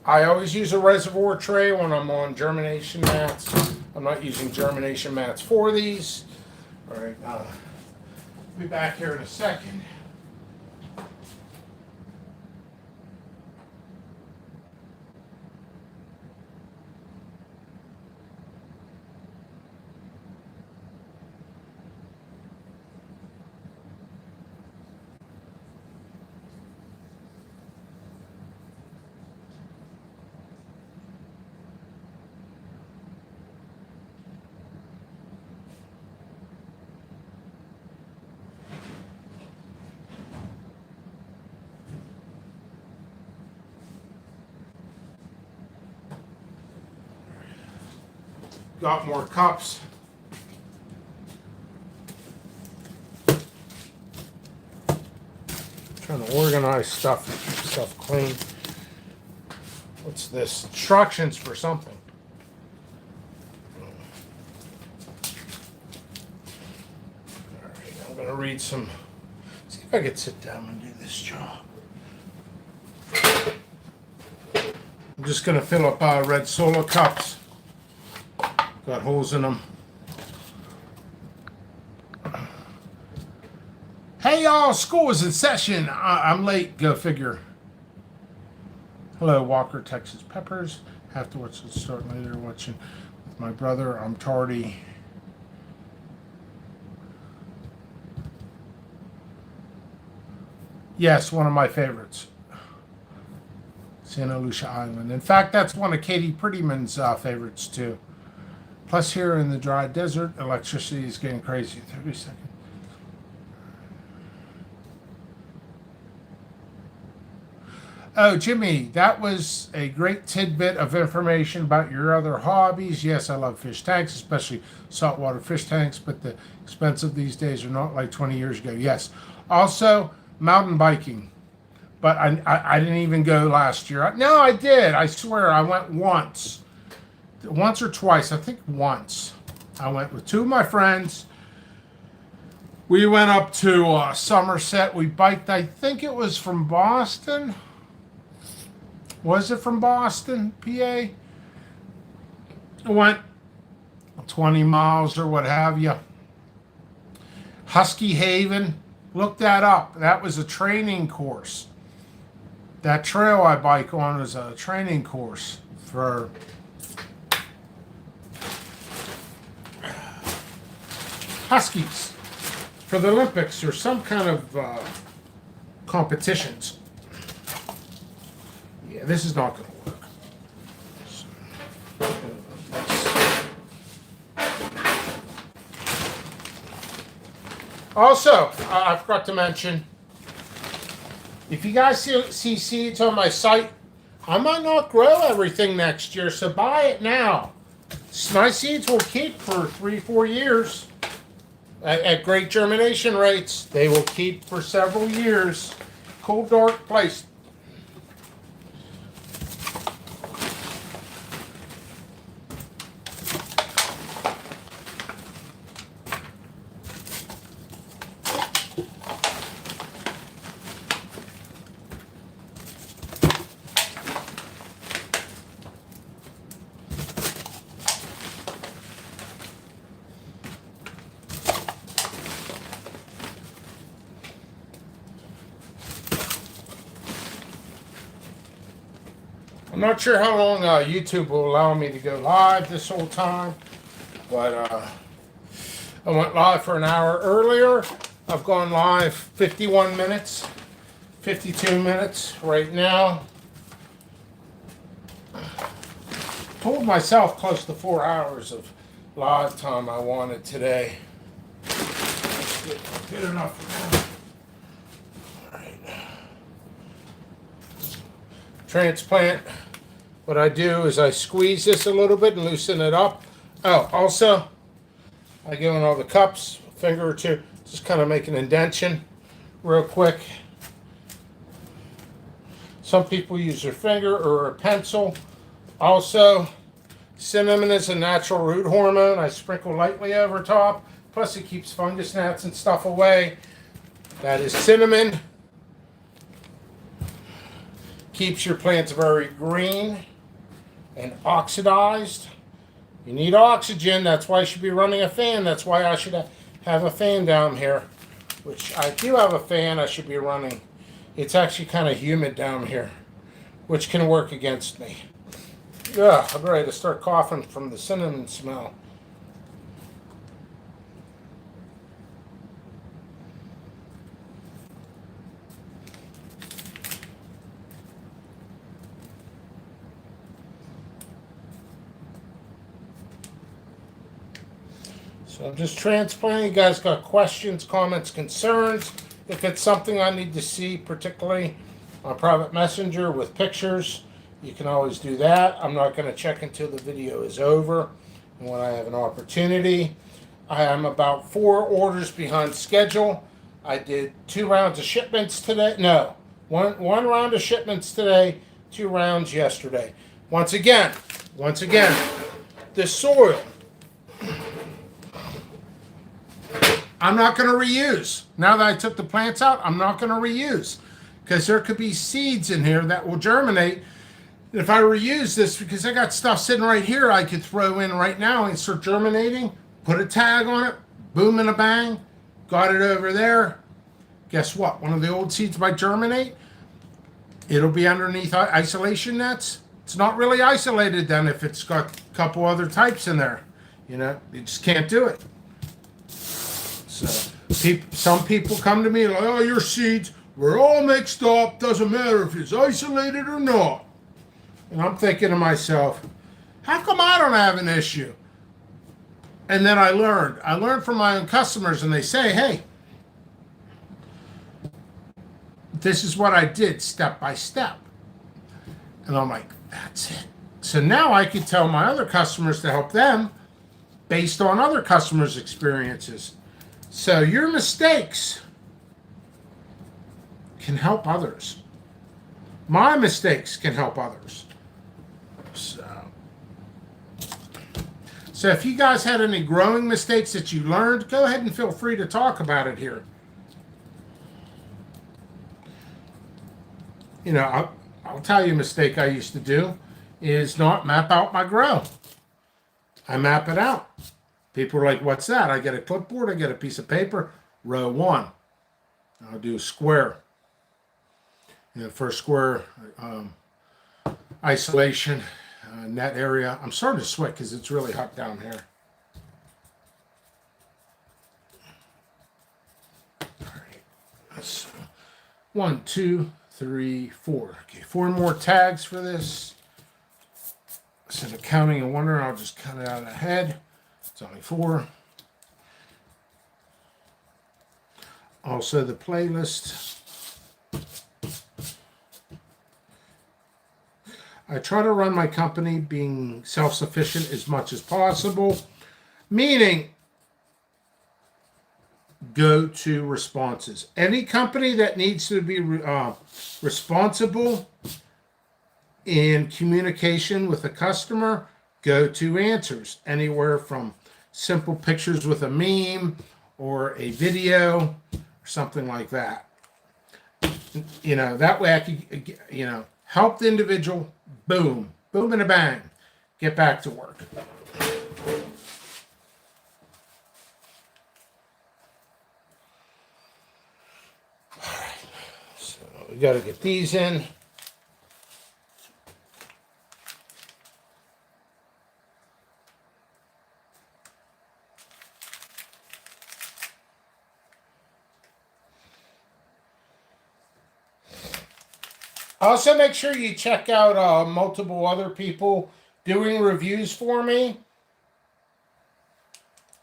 I always use a reservoir tray when I'm on germination mats. I'm not using germination mats for these. All right, I'll be back here in a second. Got more cups. Trying to organize stuff, keep stuff clean. What's this? Instructions for something. Alright, I'm gonna read some. See if I can sit down and do this job. I'm just gonna fill up red Solo cups. Got holes in them. Hey y'all, school is in session. I'm late, go figure. Hello, Walker, Texas Peppers. Have to watch this start later. Watching with my brother. I'm tardy. Yes, one of my favorites. Santa Lucia Island. In fact, that's one of Katie Prettyman's favorites too. Plus, here in the dry desert, electricity is getting crazy. 30 seconds. Oh, Jimmy, that was a great tidbit of information about your other hobbies. Yes, I love fish tanks, especially saltwater fish tanks, but the expensive these days are not like 20 years ago. Yes. Also, mountain biking. But I didn't even go last year. No, I did. I swear I went once. Once or twice. I think once. I went with two of my friends. We went up to Somerset. We biked. I think it was from Boston. Was it from Boston, PA? I went 20 miles or what have you. Husky Haven. Look that up. That was a training course. That trail I bike on is a training course for Huskies for the Olympics or some kind of competitions. Yeah, this is not going to work. Also, I forgot to mention, if you guys see seeds on my site, I might not grow everything next year, so buy it now. My seeds will keep for 3-4 years at great germination rates. They will keep for several years. Cool, dark place. I'm not sure how long YouTube will allow me to go live this whole time, but I went live for an hour earlier. I've gone live 51 minutes, 52 minutes right now. Told myself close to 4 hours of live time I wanted today. Good enough for now. All right. Transplant. What I do is I squeeze this a little bit and loosen it up. Oh, also, I go in all the cups, a finger or two, just kind of make an indentation real quick. Some people use their finger or a pencil. Also, cinnamon is a natural root hormone. I sprinkle lightly over top. Plus, it keeps fungus gnats and stuff away. That is cinnamon. Keeps your plants very green and oxidized. You need oxygen. That's why I should be running a fan. That's why I should have a fan down here, which I do have a fan I should be running. It's actually kind of humid down here, which can work against me. Yeah, I'm ready to start coughing from the cinnamon smell. So I'm just transplanting. You guys got questions, comments, concerns? If it's something I need to see, particularly on private messenger with pictures, you can always do that. I'm not going to check until the video is over and when I have an opportunity. I am about 4 orders behind schedule. I did 2 rounds of shipments today. No, one round of shipments today, 2 rounds yesterday. Once again, the soil, I'm not going to reuse. Now that I took the plants out, I'm not going to reuse because there could be seeds in here that will germinate. If I reuse this, because I got stuff sitting right here I could throw in right now and start germinating, put a tag on it, boom and a bang, got it over there. Guess what? One of the old seeds might germinate. It'll be underneath isolation nets. It's not really isolated then if it's got a couple other types in there. You know, you just can't do it. So some people come to me like, oh, your seeds were all mixed up. Doesn't matter if it's isolated or not. And I'm thinking to myself, how come I don't have an issue? And then I learned from my own customers, and they say, hey, this is what I did step by step. And I'm like, that's it. So now I can tell my other customers to help them based on other customers' experiences. So your mistakes can help others. My mistakes can help others. So if you guys had any growing mistakes that you learned, go ahead and feel free to talk about it here. You know, I'll tell you a mistake I used to do is not map out my grow. I map it out. People are like, what's that? I get a clipboard, I get a piece of paper, row 1. I'll do a square. You know, first square, isolation, net area. I'm starting to sweat because it's really hot down here. All right. That's 1, 2, 3, 4. Okay, 4 more tags for this. Instead of counting and wondering, I'll just count it out ahead. It's only 4. Also the playlist. I try to run my company being self-sufficient as much as possible, meaning go to responses. Any company that needs to be responsible in communication with a customer, go to answers. Anywhere from simple pictures with a meme or a video or something like that. You know, that way I can, you know, help the individual. Boom, boom and a bang. Get back to work. All right, so we got to get these in. Also, make sure you check out multiple other people doing reviews for me.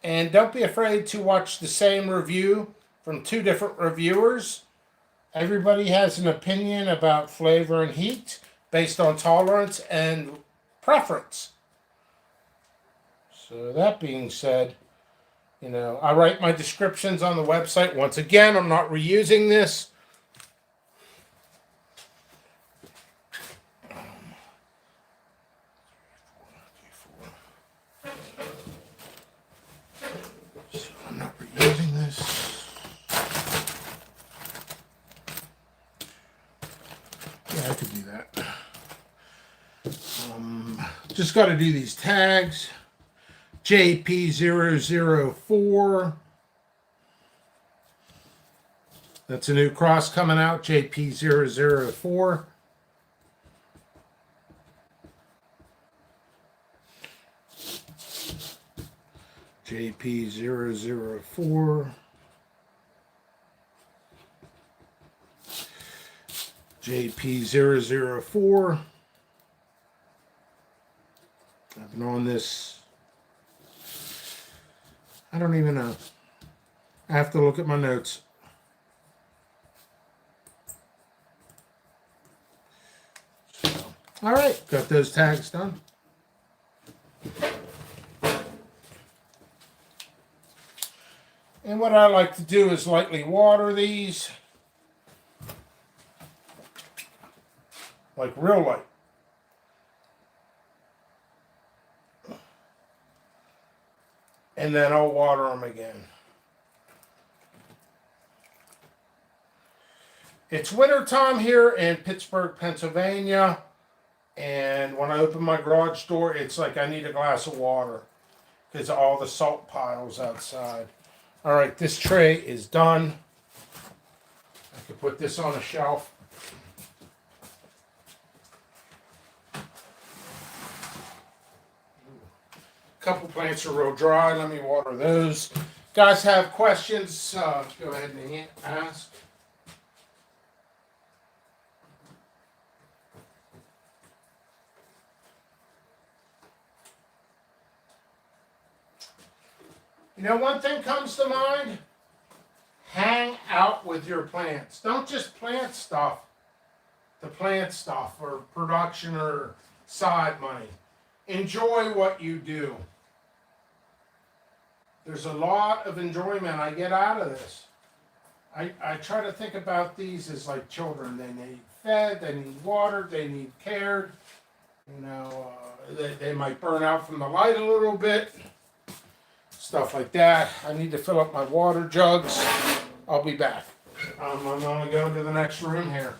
And don't be afraid to watch the same review from 2 different reviewers. Everybody has an opinion about flavor and heat based on tolerance and preference. So that being said, you know, I write my descriptions on the website. Once again, I'm not reusing this. I could do that. Just got to do these tags. JP004. That's a new cross coming out. JP004. JP004. JP004. I've been on this, I don't even know. I have to look at my notes. So, all right, got those tags done. And what I like to do is lightly water these. Like real light. And then I'll water them again. It's winter time here in Pittsburgh, Pennsylvania. And when I open my garage door, it's like I need a glass of water because of all the salt piles outside. All right, this tray is done. I can put this on a shelf. Couple plants are real dry. Let me water those. Guys have questions? Go ahead and ask. You know, one thing comes to mind. Hang out with your plants. Don't just plant stuff to plant stuff or production or side money. Enjoy what you do. There's a lot of enjoyment I get out of this. I try to think about these as like children. They need fed, they need watered, they need cared. You know, they might burn out from the light a little bit. Stuff like that. I need to fill up my water jugs. I'll be back. I'm going to go into the next room here.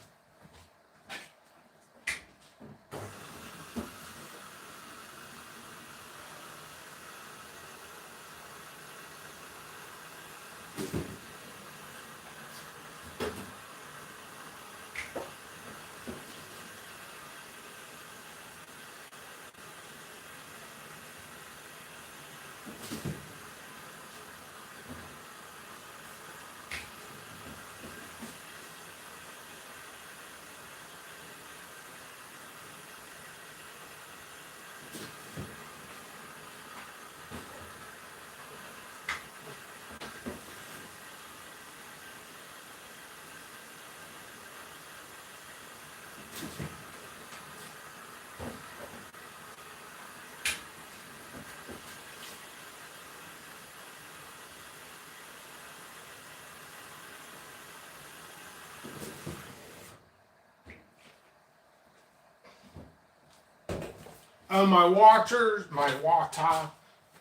My water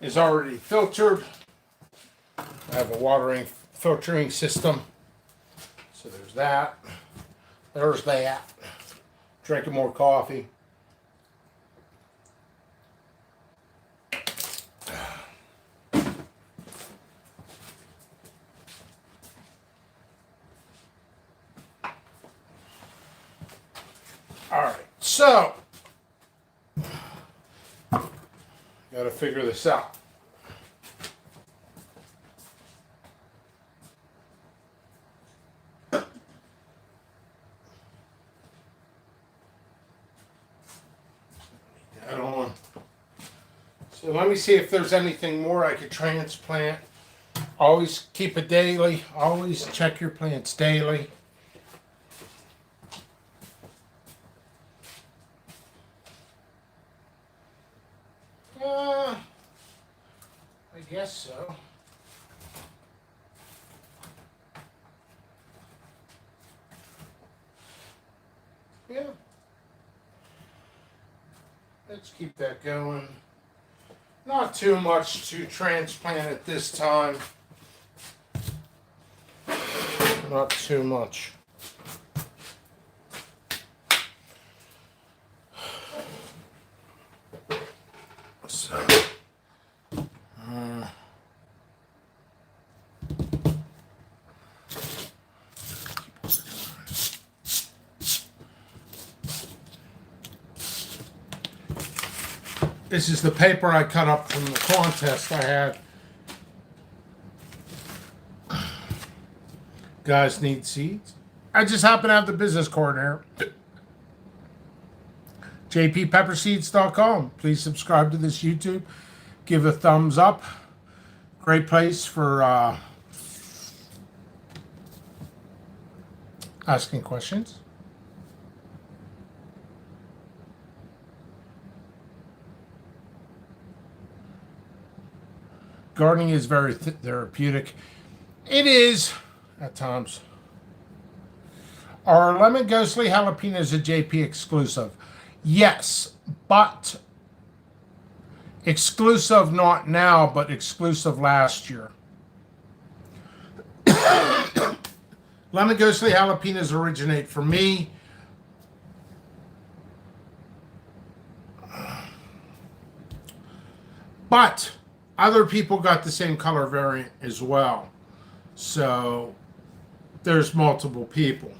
is already filtered. I have a filtering system. So there's that. There's that. Drinking more coffee. All right, so got to figure this out. That on. So let me see if there's anything more I could transplant. Always keep it daily. Always check your plants daily. I guess so. Yeah. Let's keep that going. Not too much to transplant at this time. Not too much. So, this is the paper I cut up from the contest I had. Guys need seeds. I just happen to have the business card here. jppepperseeds.com. Please subscribe to this YouTube. Give a thumbs up. Great place for asking questions. Gardening is very therapeutic. It is at times. Are lemon ghostly jalapenos a JP exclusive? Yes, but exclusive not now, but exclusive last year. Lemon ghostly jalapenos originate from me. But other people got the same color variant as well. So there's multiple people.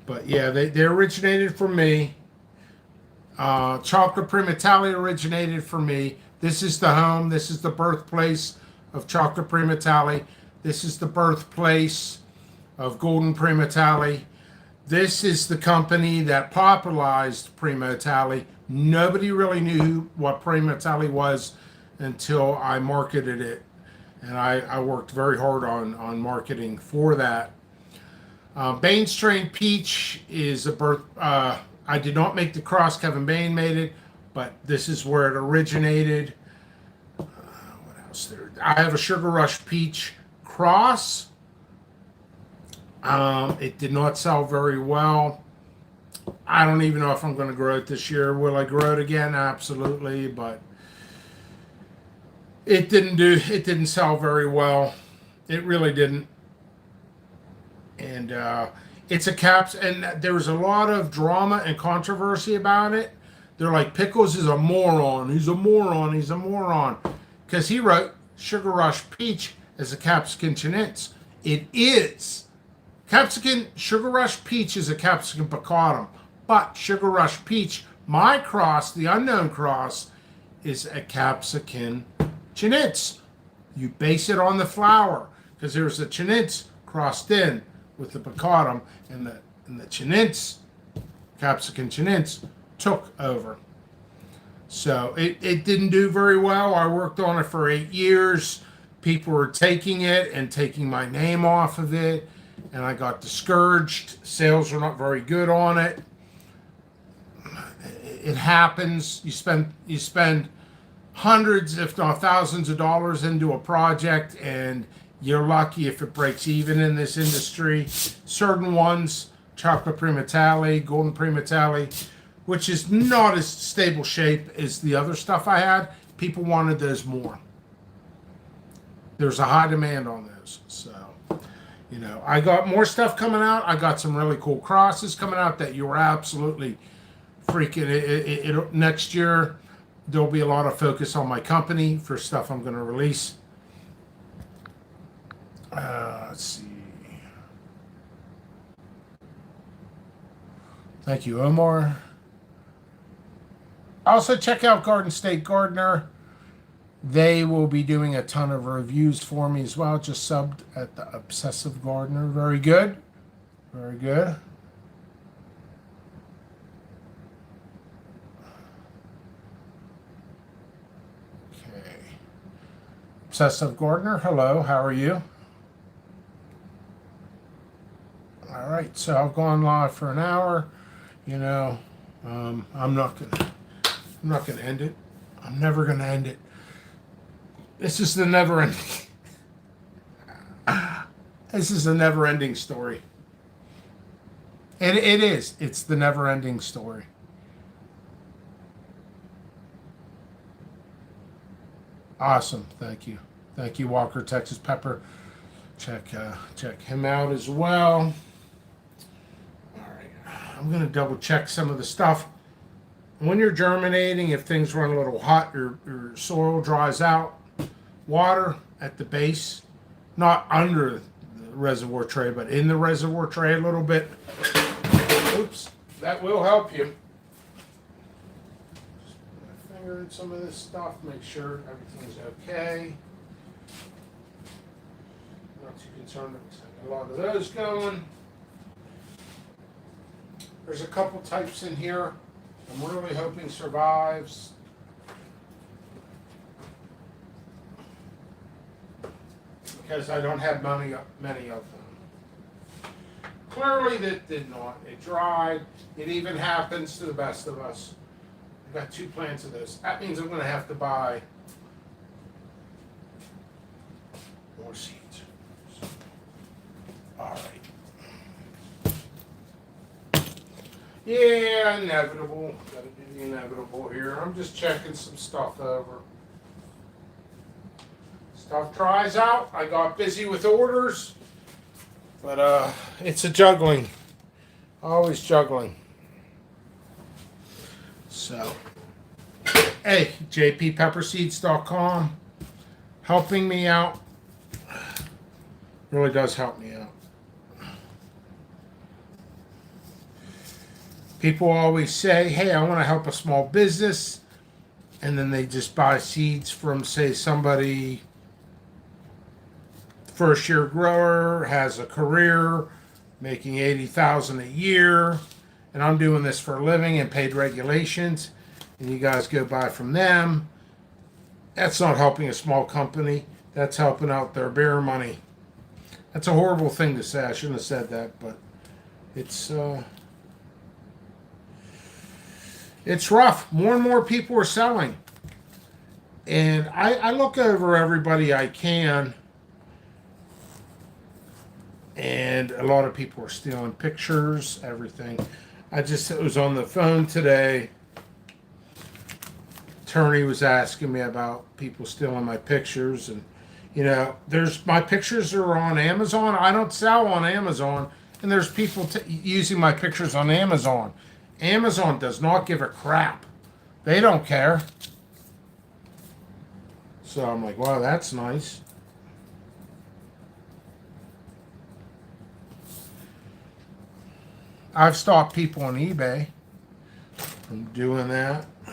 But yeah, they originated from me. Chocolate Primatale originated from me. This is the home. This is the birthplace of Chocolate Primatale. This is the birthplace of Golden Primatale. This is the company that popularized Primatale. Nobody really knew what Primatale was until I marketed it. And I worked very hard on marketing for that. Bain Strain Peach is a birth. I did not make the cross. Kevin Bain made it, but this is where it originated. What else there? I have a Sugar Rush Peach cross It did not sell very well. I don't even know if I'm going to grow it this year. Will I grow it again? Absolutely, but it didn't sell very well. It really didn't. And it's a caps, and there was a lot of drama and controversy about it. They're like, Pickles is a moron. He's a moron. He's a moron. Because he wrote Sugar Rush Peach as a Capsicum Chinense. It is. Sugar Rush Peach is a Capsicum Picatum. But Sugar Rush Peach, my cross, the unknown cross, is a Capsicum Chinense. You base it on the flower. Because there's a Chinense crossed in with the Picatum, and the Chinense, Capsicum Chinense, took over. So it didn't do very well. I worked on it for 8 years. People were taking it and taking my name off of it, and I got discouraged. Sales were not very good on it. It happens. You spend hundreds, if not thousands of dollars into a project, and you're lucky if it breaks even in this industry. Certain ones, chocolate primatale, golden primatale, which is not as stable shape as the other stuff I had. People wanted those more. There's a high demand on those. So, I got more stuff coming out. I got some really cool crosses coming out that you were absolutely freaking. Next year, there'll be a lot of focus on my company for stuff I'm going to release. Let's see. Thank you, Omar. Also, check out Garden State Gardener. They will be doing a ton of reviews for me as well. Just subbed at the Obsessive Gardener. Very good. Very good. Okay. Obsessive Gardener, hello. How are you? All right. So I've gone live for an hour. I'm not gonna end it. I'm never gonna end it. This is the never ending. This is a never ending story. And it is. It's the never ending story. Awesome. Thank you. Thank you, Walker, Texas Pepper. Check him out as well. All right. I'm gonna double check some of the stuff. When you're germinating, if things run a little hot, your soil dries out. Water at the base, not under the reservoir tray, but in the reservoir tray a little bit. Oops, that will help you. Just put my finger in some of this stuff, make sure everything's okay. Not too concerned with a lot of those going. There's a couple types in here I'm really hoping survives. Because I don't have many of them. Clearly that did not. It dried. It even happens to the best of us. I've got 2 plants of this. That means I'm going to have to buy more seeds. All right. Yeah, inevitable. Got to do the inevitable here. I'm just checking some stuff over. Stuff dries out. I got busy with orders, but it's a juggling. Always juggling. So, hey, jppepperseeds.com, helping me out. Really does help me out. People always say, hey, I want to help a small business, and then they just buy seeds from, say, somebody. First year grower, has a career, making $80,000 a year, and I'm doing this for a living and paid regulations, and you guys go buy from them. That's not helping a small company. That's helping out their beer money. That's a horrible thing to say. I shouldn't have said that, but it's rough. More and more people are selling, and I look over everybody I can. and a lot of people are stealing pictures, everything. I just was on the phone today. Attorney was asking me about people stealing my pictures, and there's my pictures are on Amazon. I don't sell on Amazon, and there's people using my pictures on Amazon. Amazon does not give a crap. They don't care. So I'm like, wow, that's nice. I've stopped people on eBay from doing that. I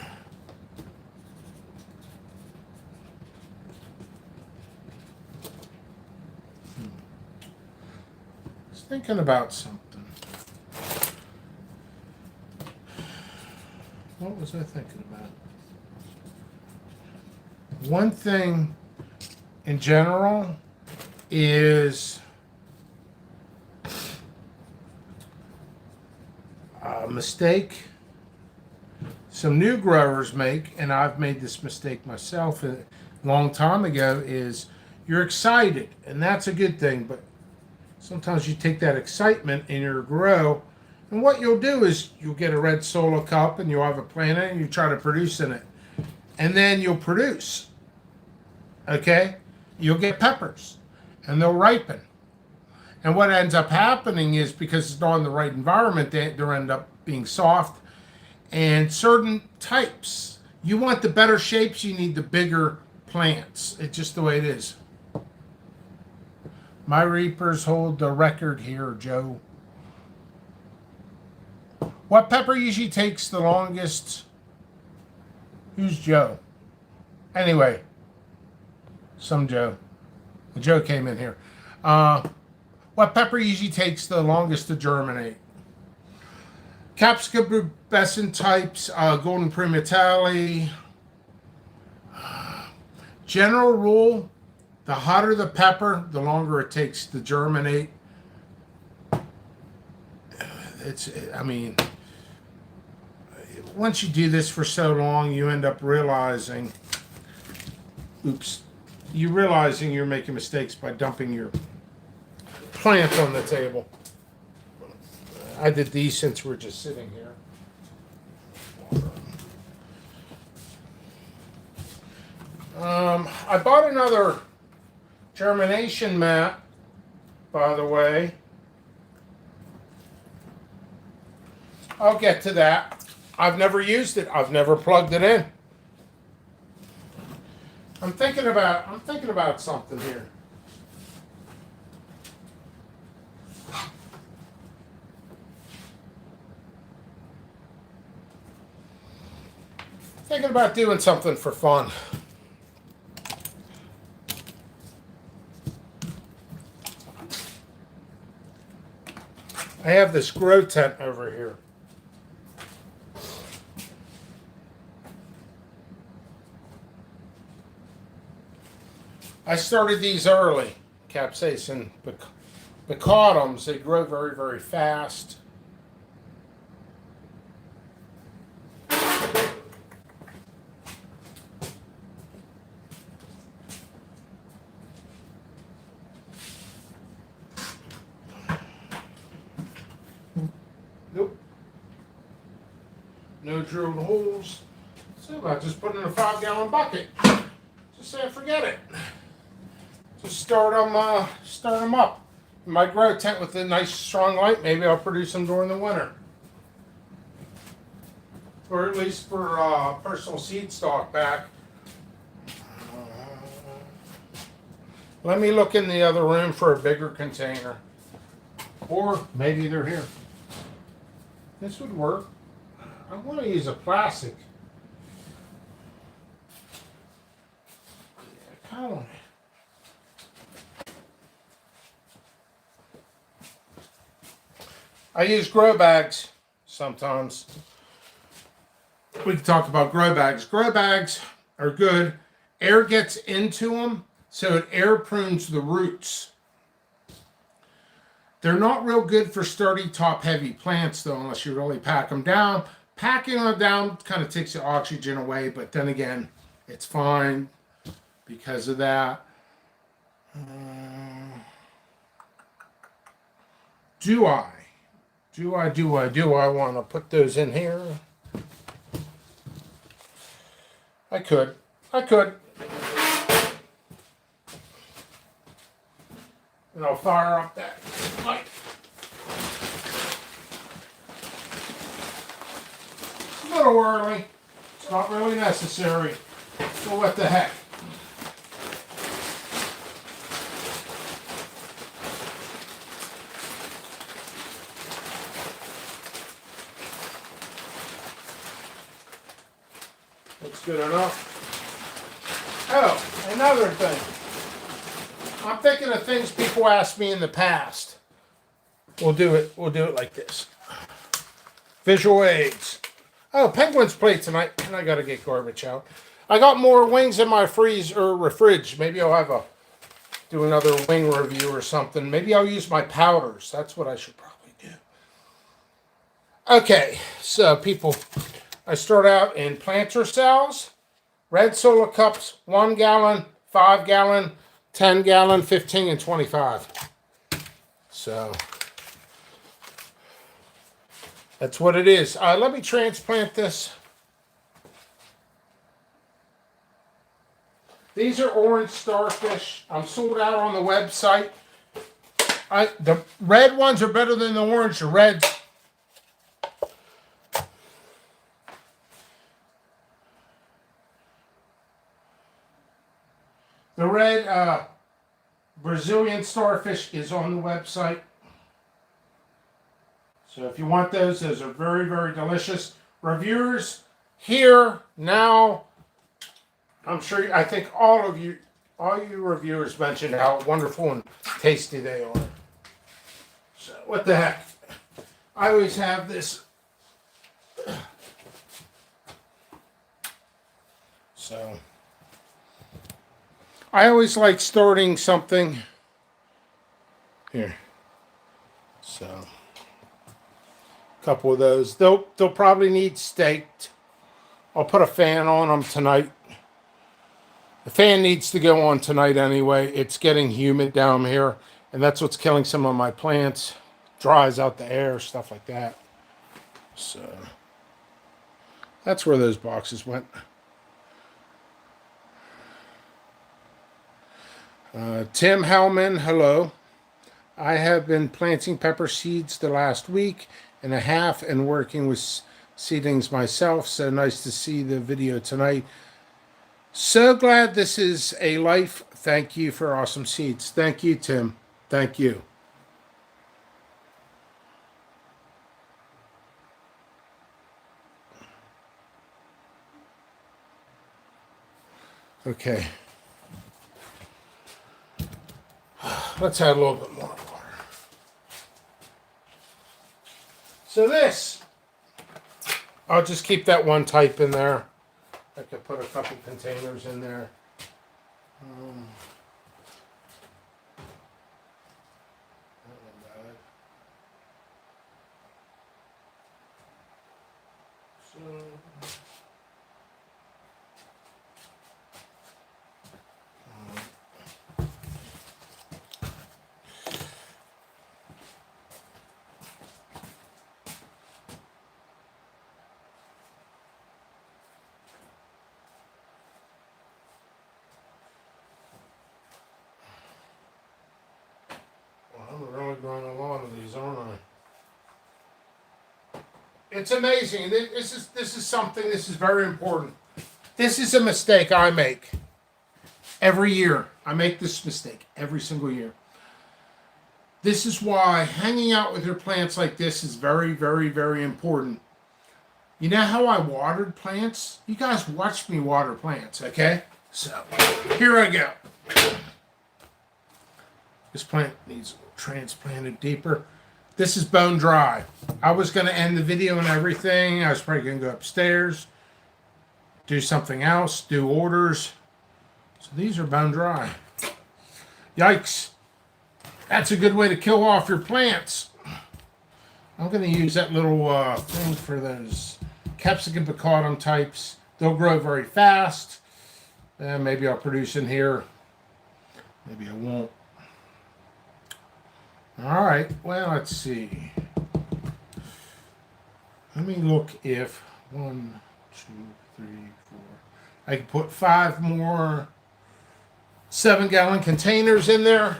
was thinking about something. What was I thinking about? One thing in general is a mistake some new growers make, and I've made this mistake myself a long time ago, is you're excited, and that's a good thing, but sometimes you take that excitement in your grow, and what you'll do is you'll get a red solo cup and you'll have a plant in it and you try to produce in it. And then you'll produce. Okay? You'll get peppers and they'll ripen. And what ends up happening is because it's not in the right environment, they end up being soft. And certain types, you want the better shapes, you need the bigger plants. It's just the way it is. My reapers hold the record here, Joe. What pepper usually takes the longest? Who's Joe? Anyway, some Joe. The Joe came in here. What pepper usually takes the longest to germinate? Capsicum pubescent types, golden primatale. General rule, the hotter the pepper, the longer it takes to germinate. Once you do this for so long, you end up realizing, you're realizing you're making mistakes by dumping your plant on the table. I did these since we're just sitting here. I bought another germination mat, by the way. I'll get to that. I've never used it. I've never plugged it in. I'm thinking about something here. Thinking about doing something for fun. I have this grow tent over here. I started these early, capsaicin bacotums. They grow very, very fast. Nope. No drilled holes. So about just putting in a 5-gallon bucket. Just say forget it. Just start them up. My grow tent with a nice strong light. Maybe I'll produce them during the winter, or at least for personal seed stock back. Let me look in the other room for a bigger container, or maybe they're here. This would work. I want to use a plastic. Yeah, kind of. I use grow bags sometimes. We can talk about grow bags. Grow bags are good. Air gets into them, so it air prunes the roots. They're not real good for sturdy, top-heavy plants, though, unless you really pack them down. Packing them down kind of takes the oxygen away, but then again, it's fine because of that. Do I want to put those in here? I could. And I'll fire up that light. It's a little early. It's not really necessary. So what the heck? Looks good enough. Oh, another thing. I'm thinking of things people asked me in the past. We'll do it like this. Visual aids. Oh, Penguins played tonight, and I gotta get garbage out. I got more wings in my fridge. Maybe I'll do another wing review or something. Maybe I'll use my powders. That's what I should probably do. Okay, so people, I start out in planter cells, red solo cups, 1 gallon, 5 gallon, 10 gallon, 15, and 25. So that's what it is. Let me transplant this. These are orange starfish. I'm sold out on the website. The red ones are better than the orange. The reds. The red Brazilian starfish is on the website. So if you want those are very, very delicious. Reviewers here now. I'm sure, I think all you reviewers mentioned how wonderful and tasty they are. So what the heck? I always have this. So I always like starting something here. So a couple of those. They'll probably need staked. I'll put a fan on them tonight. The fan needs to go on tonight anyway. It's getting humid down here, and that's what's killing some of my plants. Dries out the air, stuff like that. So that's where those boxes went. Tim Hellman, hello. I have been planting pepper seeds the last week and a half and working with seedlings myself. So nice to see the video tonight. So glad this is a life. Thank you for awesome seeds. Thank you, Tim. Thank you. Okay. Let's add a little bit more water. So this, I'll just keep that one type in there. I could put a couple containers in there. I'm really growing a lot of these, aren't I? It's amazing. This is something. This is very important. This is a mistake I make every year. I make this mistake every single year. This is why hanging out with your plants like this is very, very, very important. You know how I watered plants? You guys watched me water plants, okay? So here I go. This plant needs transplanted deeper. This is bone dry. I was going to end the video and everything. I was probably going to go upstairs, do something else, do orders. So these are bone dry. Yikes. That's a good way to kill off your plants. I'm going to use that little thing for those capsicum picatum types. They'll grow very fast. Maybe I'll produce in here. Maybe I won't. All right, well, let's see. Let me look if 1, 2, 3, 4. I can put 5 more 7-gallon containers in there.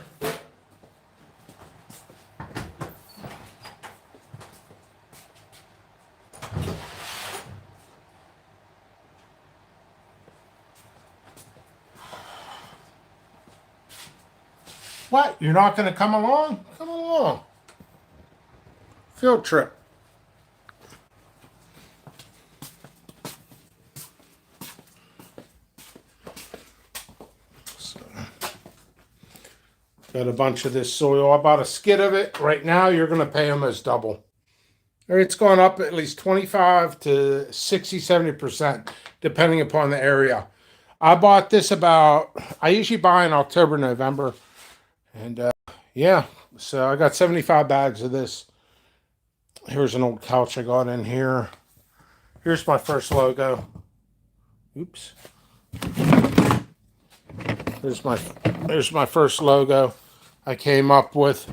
What? You're not going to come along? Come along. Field trip. So, got a bunch of this soil. I bought a skid of it. Right now, you're going to pay almost double. Or it's gone up at least 25 to 60, 70%, depending upon the area. I bought this I usually buy in October, November. And yeah, so I got 75 bags of this. Here's an old couch I got in here. Here's my first logo. Oops. There's my first logo I came up with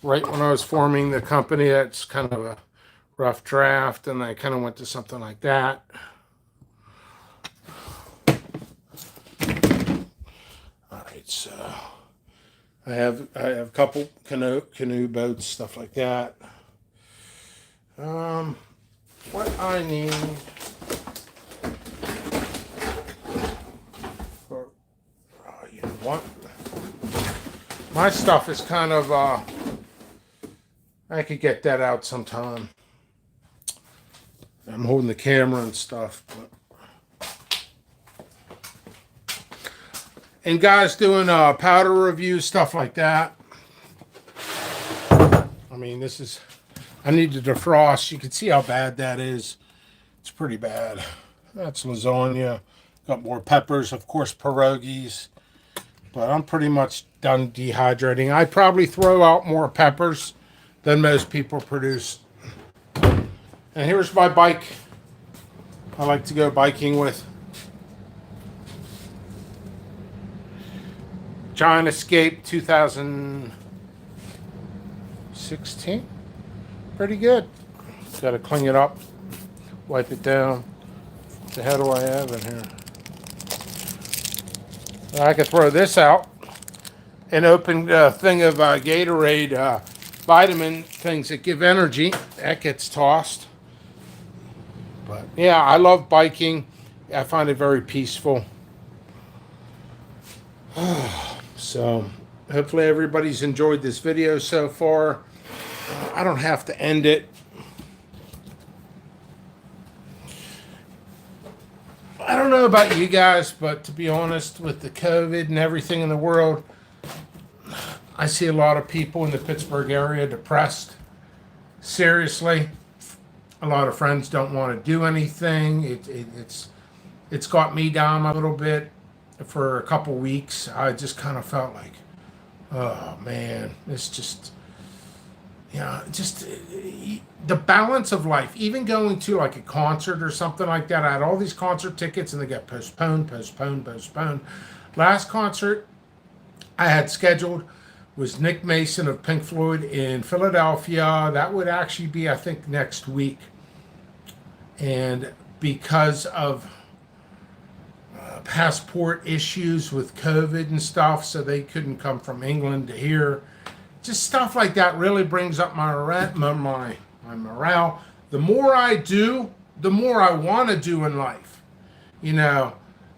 right when I was forming the company. That's kind of a rough draft, and I kind of went to something like that. All right, so I have a couple canoe boats, stuff like that. What I need for you know what? My stuff is kind of I could get that out sometime. I'm holding the camera and stuff, and guys doing powder reviews, stuff like that. I mean, I need to defrost. You can see how bad that is. It's pretty bad. That's lasagna. Got more peppers, of course, pierogies. But I'm pretty much done dehydrating. I probably throw out more peppers than most people produce. And here's my bike I like to go biking with. Giant Escape 2016. Pretty good. Got to clean it up, wipe it down. What the hell do I have in here? I could throw this out. An open thing of Gatorade vitamin things that give energy. That gets tossed. But yeah, I love biking. I find it very peaceful. So hopefully everybody's enjoyed this video so far. I don't have to end it. I don't know about you guys, but to be honest, with the COVID and everything in the world, I see a lot of people in the Pittsburgh area depressed. Seriously, a lot of friends don't want to do anything. It's got me down a little bit for a couple weeks. I just kind of felt like, oh man, it's just, just the balance of life. Even going to like a concert or something like that. I had all these concert tickets and they got postponed. Last concert I had scheduled was Nick Mason of Pink Floyd in Philadelphia. That would actually be, I think, next week. And because of passport issues with COVID and stuff, so they couldn't come from England to here. Just stuff like that really brings up my morale. The more I do, the more I want to do in life.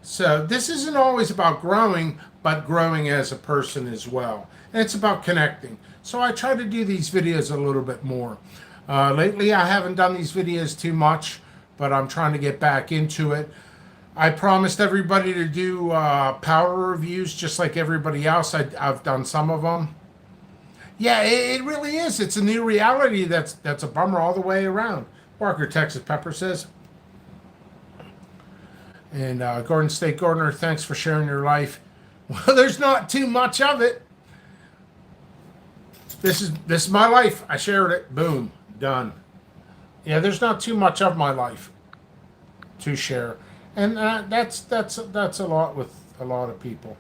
So this isn't always about growing, but growing as a person as well. And it's about connecting. So I try to do these videos a little bit more. Lately, I haven't done these videos too much, but I'm trying to get back into it. I promised everybody to do powder reviews just like everybody else. I've done some of them. Yeah, it really is. It's a new reality that's a bummer all the way around. Barker, Texas Pepper says. And Garden State Gardener, thanks for sharing your life. Well, there's not too much of it. This is my life. I shared it. Boom. Done. Yeah, there's not too much of my life to share. And that's a lot with a lot of people.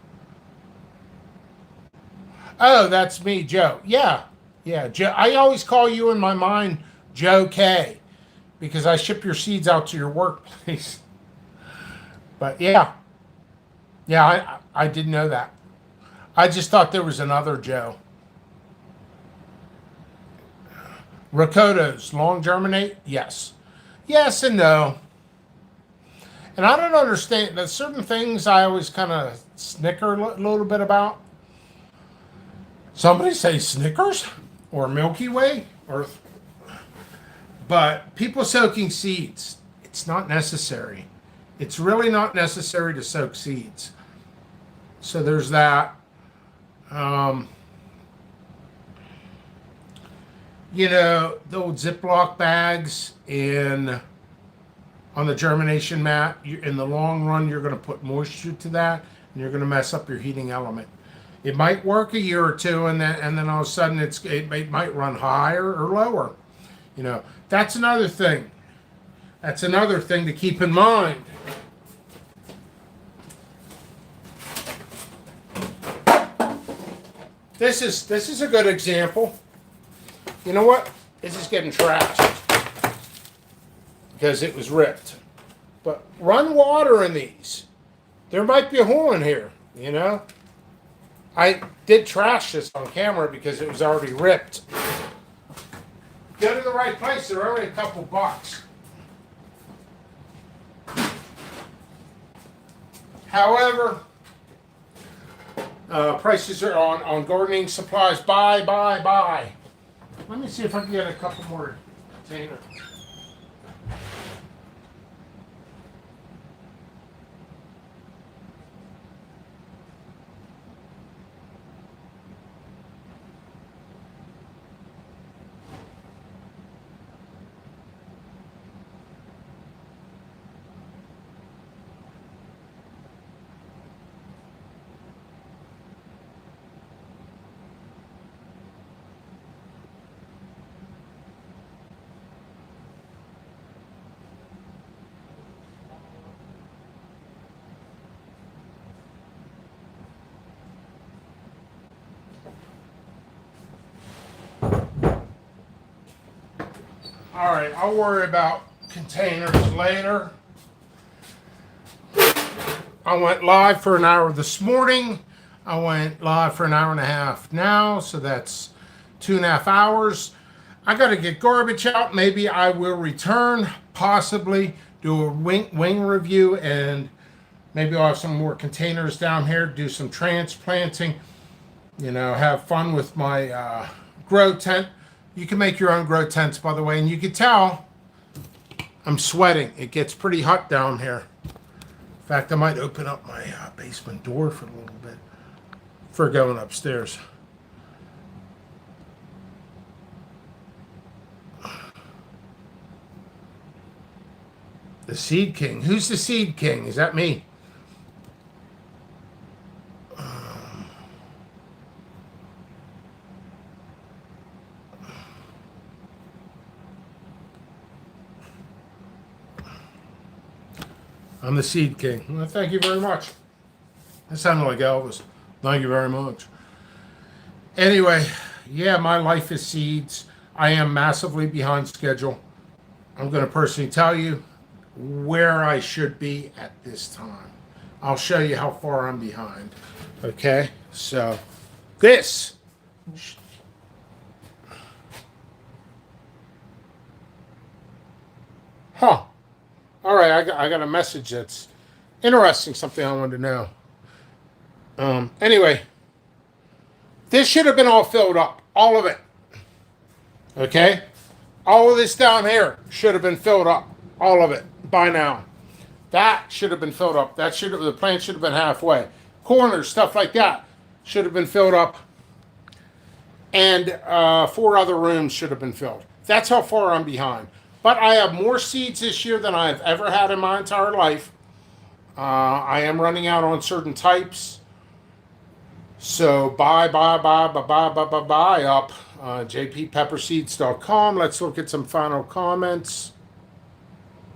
Oh, that's me, Joe. Yeah. Yeah, Joe, I always call you in my mind Joe K because I ship your seeds out to your workplace. But yeah, yeah, I didn't know that. I just thought there was another Joe. Ricotos, long germinate? Yes. Yes and no. And I don't understand. There's certain things I always kind of snicker a little bit about. Somebody say Snickers or Milky Way or but people soaking seeds, it's not necessary. It's really not necessary to soak seeds. So there's that. Um, the old Ziploc bags in on the germination mat. In the long run, you're going to put moisture to that, and you're going to mess up your heating element. It might work a year or two, and then all of a sudden it might run higher or lower. That's another thing. That's another thing to keep in mind. This is a good example. You know what? This is getting trashed because it was ripped. But run water in these. There might be a hole in here, I did trash this on camera because it was already ripped. Go to the right place. They're only a couple bucks. However, prices are on gardening supplies. Buy. Let me see if I can get a couple more containers. All right, I'll worry about containers later. I went live for an hour this morning. I went live for an hour and a half now, so that's 2.5 hours. I got to get garbage out. Maybe I will return, possibly do a wing review, and maybe I'll have some more containers down here, do some transplanting, have fun with my grow tent. You can make your own grow tents, by the way, and you can tell I'm sweating. It gets pretty hot down here. In fact, I might open up my basement door for a little bit for going upstairs. The Seed King. Who's the Seed King? Is that me? I'm the Seed King. Well, thank you very much. That sounded like Elvis. Thank you very much. Anyway, yeah, my life is seeds. I am massively behind schedule. I'm going to personally tell you where I should be at this time. I'll show you how far I'm behind. Okay, so this. Huh. All right, I got a message that's interesting, something I wanted to know. Anyway, this should have been all filled up, all of it. Okay? All of this down here should have been filled up, all of it, by now. That should have been filled up. The plant should have been halfway. Corners, stuff like that, should have been filled up. And 4 other rooms should have been filled. That's how far I'm behind. But I have more seeds this year than I've ever had in my entire life. I am running out on certain types. So buy up. jppepperseeds.com. Let's look at some final comments.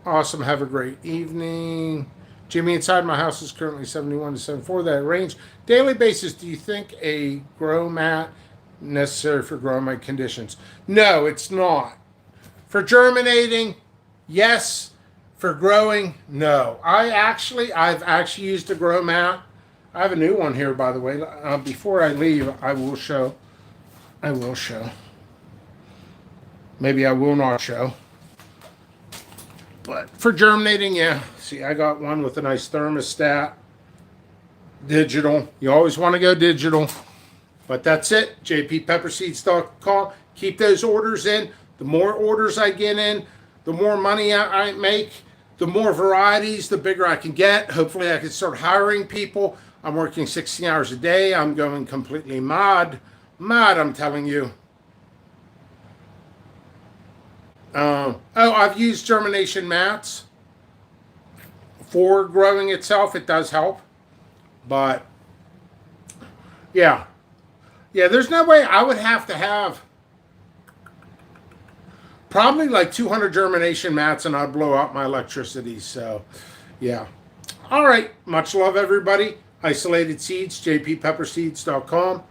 Awesome. Have a great evening. Jimmy, inside my house is currently 71 to 74. That range. Daily basis, do you think a grow mat necessary for growing my conditions. No, it's not. For germinating, yes. For growing, no. I've actually used a grow mat. I have a new one here, by the way. Before I leave, I will show. Maybe I will not show. But for germinating, yeah. See, I got one with a nice thermostat. Digital. You always want to go digital. But that's it. jppepperseeds.com. Keep those orders in. The more orders I get in, the more money I make. The more varieties, the bigger I can get. Hopefully I can start hiring people. I'm working 16 hours a day. I'm going completely mad. Mad, I'm telling you. I've used germination mats for growing itself. It does help. But, yeah. Yeah, there's no way I would have to have probably like 200 germination mats and I'd blow out my electricity. So, yeah. All right. Much love, everybody. Isolated Seeds, jppepperseeds.com.